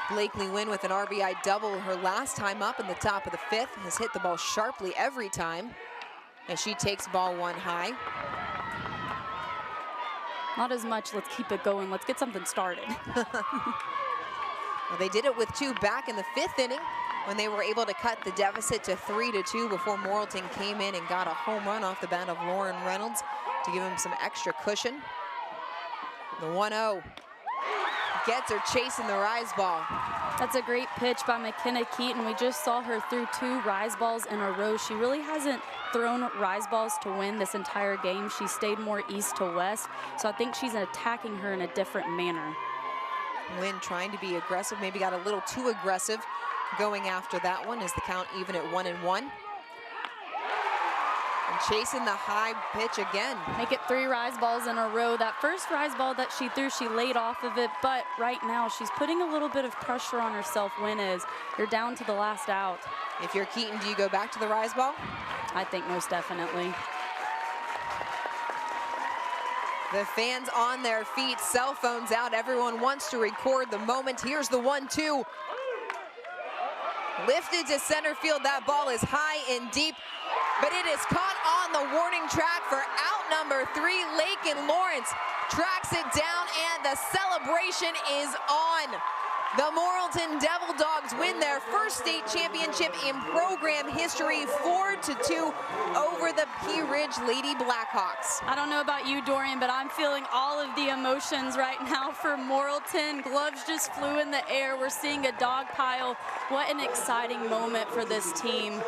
Blakely Wynn with an RBI double her last time up in the top of the 5th. Has hit the ball sharply every time as she takes ball 1 high. Not as much, let's keep it going. Let's get something started. Well, they did it with 2 back in the 5th inning when they were able to cut the deficit to 3-2 before Morrilton came in and got a home run off the bat of Lauren Reynolds to give him some extra cushion. The 1-0 gets her chasing the rise ball. That's a great pitch by McKenna Keaton. We just saw her through 2 rise balls in a row. She really hasn't thrown rise balls to win this entire game. She stayed more east to west, so I think she's attacking her in a different manner. Wynn trying to be aggressive, maybe got a little too aggressive going after that one. Is the count even at 1-1? And chasing the high pitch again. Make it 3 rise balls in a row. That first rise ball that she threw, she laid off of it, but right now she's putting a little bit of pressure on herself. Wynn is. You're down to the last out. If you're Keaton, do you go back to the rise ball? I think most definitely. The fans on their feet, cell phones out. Everyone wants to record the moment. Here's the 1-2. Lifted to center field. That ball is high and deep, but it is caught on the warning track for out number 3. Lakin Lawrence tracks it down, and the celebration is on. The Morrilton Devil Dogs win their first state championship in program history, 4-2 over the Pea Ridge Lady Blackhawks. I don't know about you, Dorian, but I'm feeling all of the emotions right now for Morrilton. Gloves just flew in the air. We're seeing a dog pile. What an exciting moment for this team.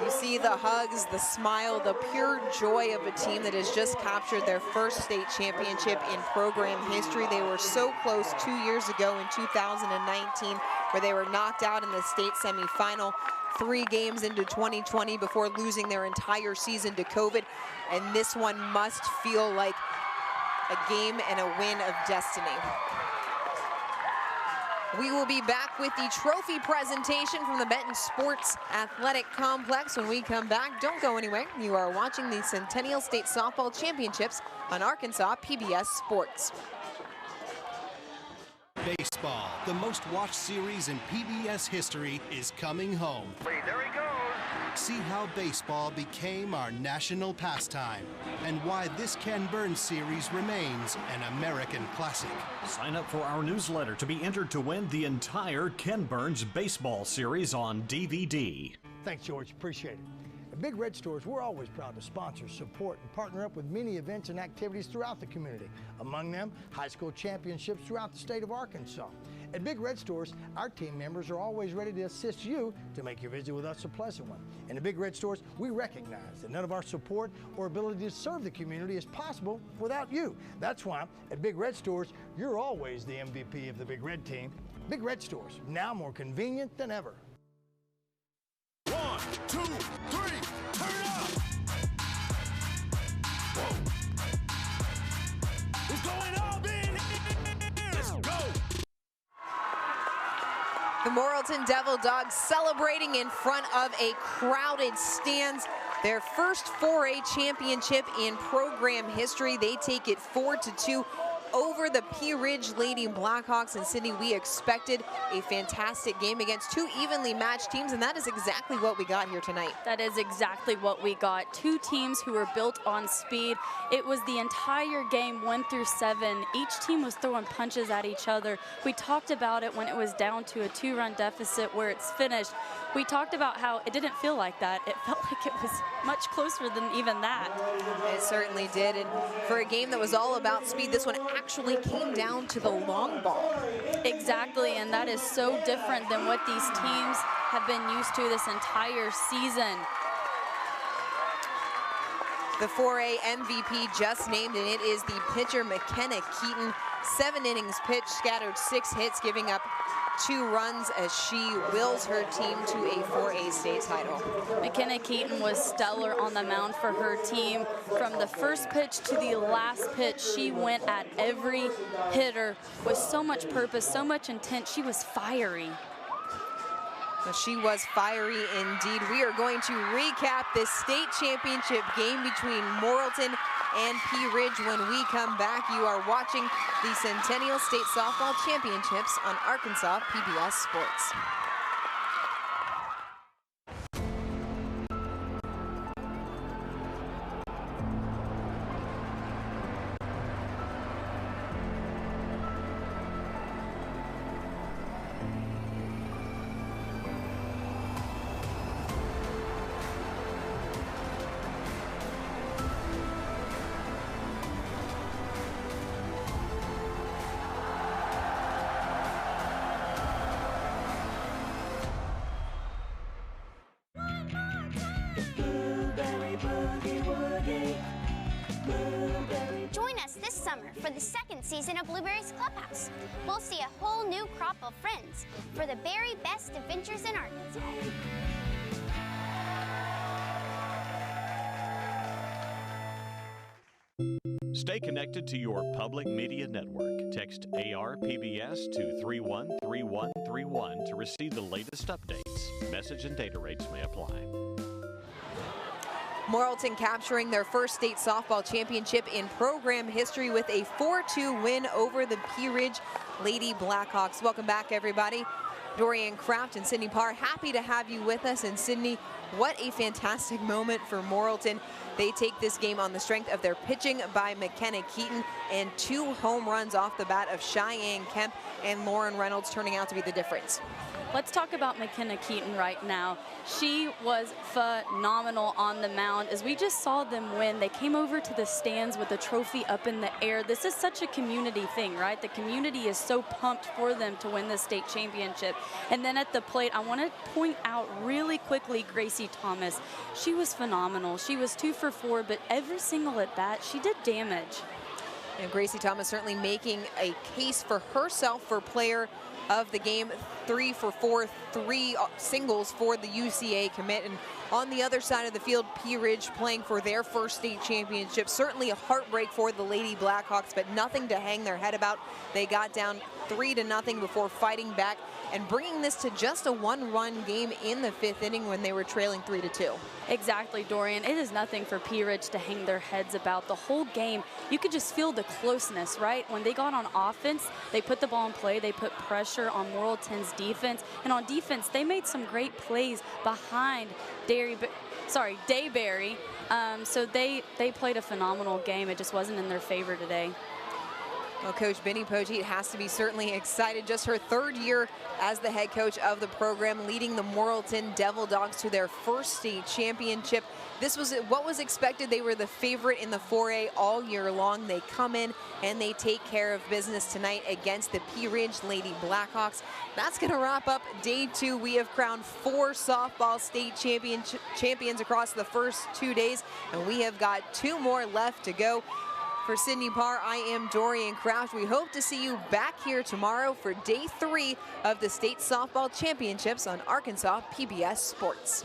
You see the hugs, the smile, the pure joy of a team that has just captured their first state championship in program history. They were so close 2 years ago in 2019, where they were knocked out in the state semifinal 3 games into 2020 before losing their entire season to COVID. And this one must feel like a game and a win of destiny. We will be back with the trophy presentation from the Benton Sports Athletic Complex when we come back. Don't go anywhere. You are watching the Centennial State Softball Championships on Arkansas PBS Sports. Baseball, the most watched series in PBS history, is coming home. There he goes. See how baseball became our national pastime and why this Ken Burns series remains an American classic. Sign up for our newsletter to be entered to win the entire Ken Burns baseball series on DVD. Thanks, George. Appreciate it. At Big Red Stores, we're always proud to sponsor, support, and partner up with many events and activities throughout the community. Among them, high school championships throughout the state of Arkansas. At Big Red Stores, our team members are always ready to assist you to make your visit with us a pleasant one. And at Big Red Stores, we recognize that none of our support or ability to serve the community is possible without you. That's why at Big Red Stores, you're always the MVP of the Big Red team. Big Red Stores, now more convenient than ever. 1, 2, 3, turn up! Whoa. What's going on in here? Let's go! The Morrilton Devil Dogs celebrating in front of a crowded stands. Their first 4A championship in program history. They take it 4-2 over the Pea Ridge Lady Blackhawks. And Sydney, we expected a fantastic game against 2 evenly matched teams, and that is exactly what we got here tonight. That is exactly what we got. 2 teams who were built on speed. It was the entire game 1 through 7. Each team was throwing punches at each other. We talked about it when it was down to a 2-run deficit where it's finished. We talked about how it didn't feel like that. It felt like it was much closer than even that. It certainly did. And for a game that was all about speed, this one actually came down to the long ball. Exactly, and that is so different than what these teams have been used to this entire season. The 4A MVP just named, and it is the pitcher McKenna Keaton. 7 innings pitched, scattered 6 hits, giving up 2 runs as she wills her team to a 4A state title. McKenna Keaton was stellar on the mound for her team. From the first pitch to the last pitch, she went at every hitter with so much purpose, so much intent. She was fiery. So she was fiery indeed. We are going to recap this state championship game between Morrilton and Pea Ridge when we come back. You are watching the Centennial State Softball Championships on Arkansas PBS Sports. Join us this summer for the 2nd season of Blueberry's Clubhouse. We'll see a whole new crop of friends for the very best adventures in Arkansas. Stay connected to your public media network. Text ARPBS to 313131 to receive the latest updates. Message and data rates may apply. Morrilton capturing their first state softball championship in program history with a 4-2 win over the Pea Ridge Lady Blackhawks. Welcome back, everybody. Dorian Kraft and Sydney Parr, happy to have you with us. And Sydney, what a fantastic moment for Morrilton. They take this game on the strength of their pitching by McKenna Keaton and 2 home runs off the bat of Cheyenne Kemp and Lauren Reynolds turning out to be the difference. Let's talk about McKenna Keaton right now. She was phenomenal on the mound. As we just saw them win, they came over to the stands with the trophy up in the air. This is such a community thing, right? The community is so pumped for them to win the state championship. And then at the plate, I want to point out really quickly Gracie Thomas. She was phenomenal. She was 2 for 4, but every single at bat, she did damage. And Gracie Thomas certainly making a case for herself for player of the game. 3 for 4, 3 singles for the UCA commit. And on the other side of the field, Pea Ridge playing for their first state championship. Certainly a heartbreak for the Lady Blackhawks, but nothing to hang their head about. They got down 3-0 before fighting back and bringing this to just a 1-run game in the 5th inning when they were trailing 3-2. Exactly, Dorian. It is nothing for Pea Ridge to hang their heads about. The whole game, you could just feel the closeness, right? When they got on offense, they put the ball in play, they put pressure on Morrilton's defense, and on defense, they made some great plays behind Dayberry. So they played a phenomenal game. It just wasn't in their favor today. Well, Coach Benny Poteet has to be certainly excited. Just her 3rd year as the head coach of the program, leading the Morrilton Devil Dogs to their first state championship. This was what was expected. They were the favorite in the 4A all year long. They come in and they take care of business tonight against the Pea Ridge Lady Blackhawks. That's going to wrap up day 2. We have crowned 4 softball state champions across the first 2 days, and we have got 2 more left to go. For Sydney Parr, I am Dorian Kraft. We hope to see you back here tomorrow for day 3 of the state softball championships on Arkansas PBS Sports.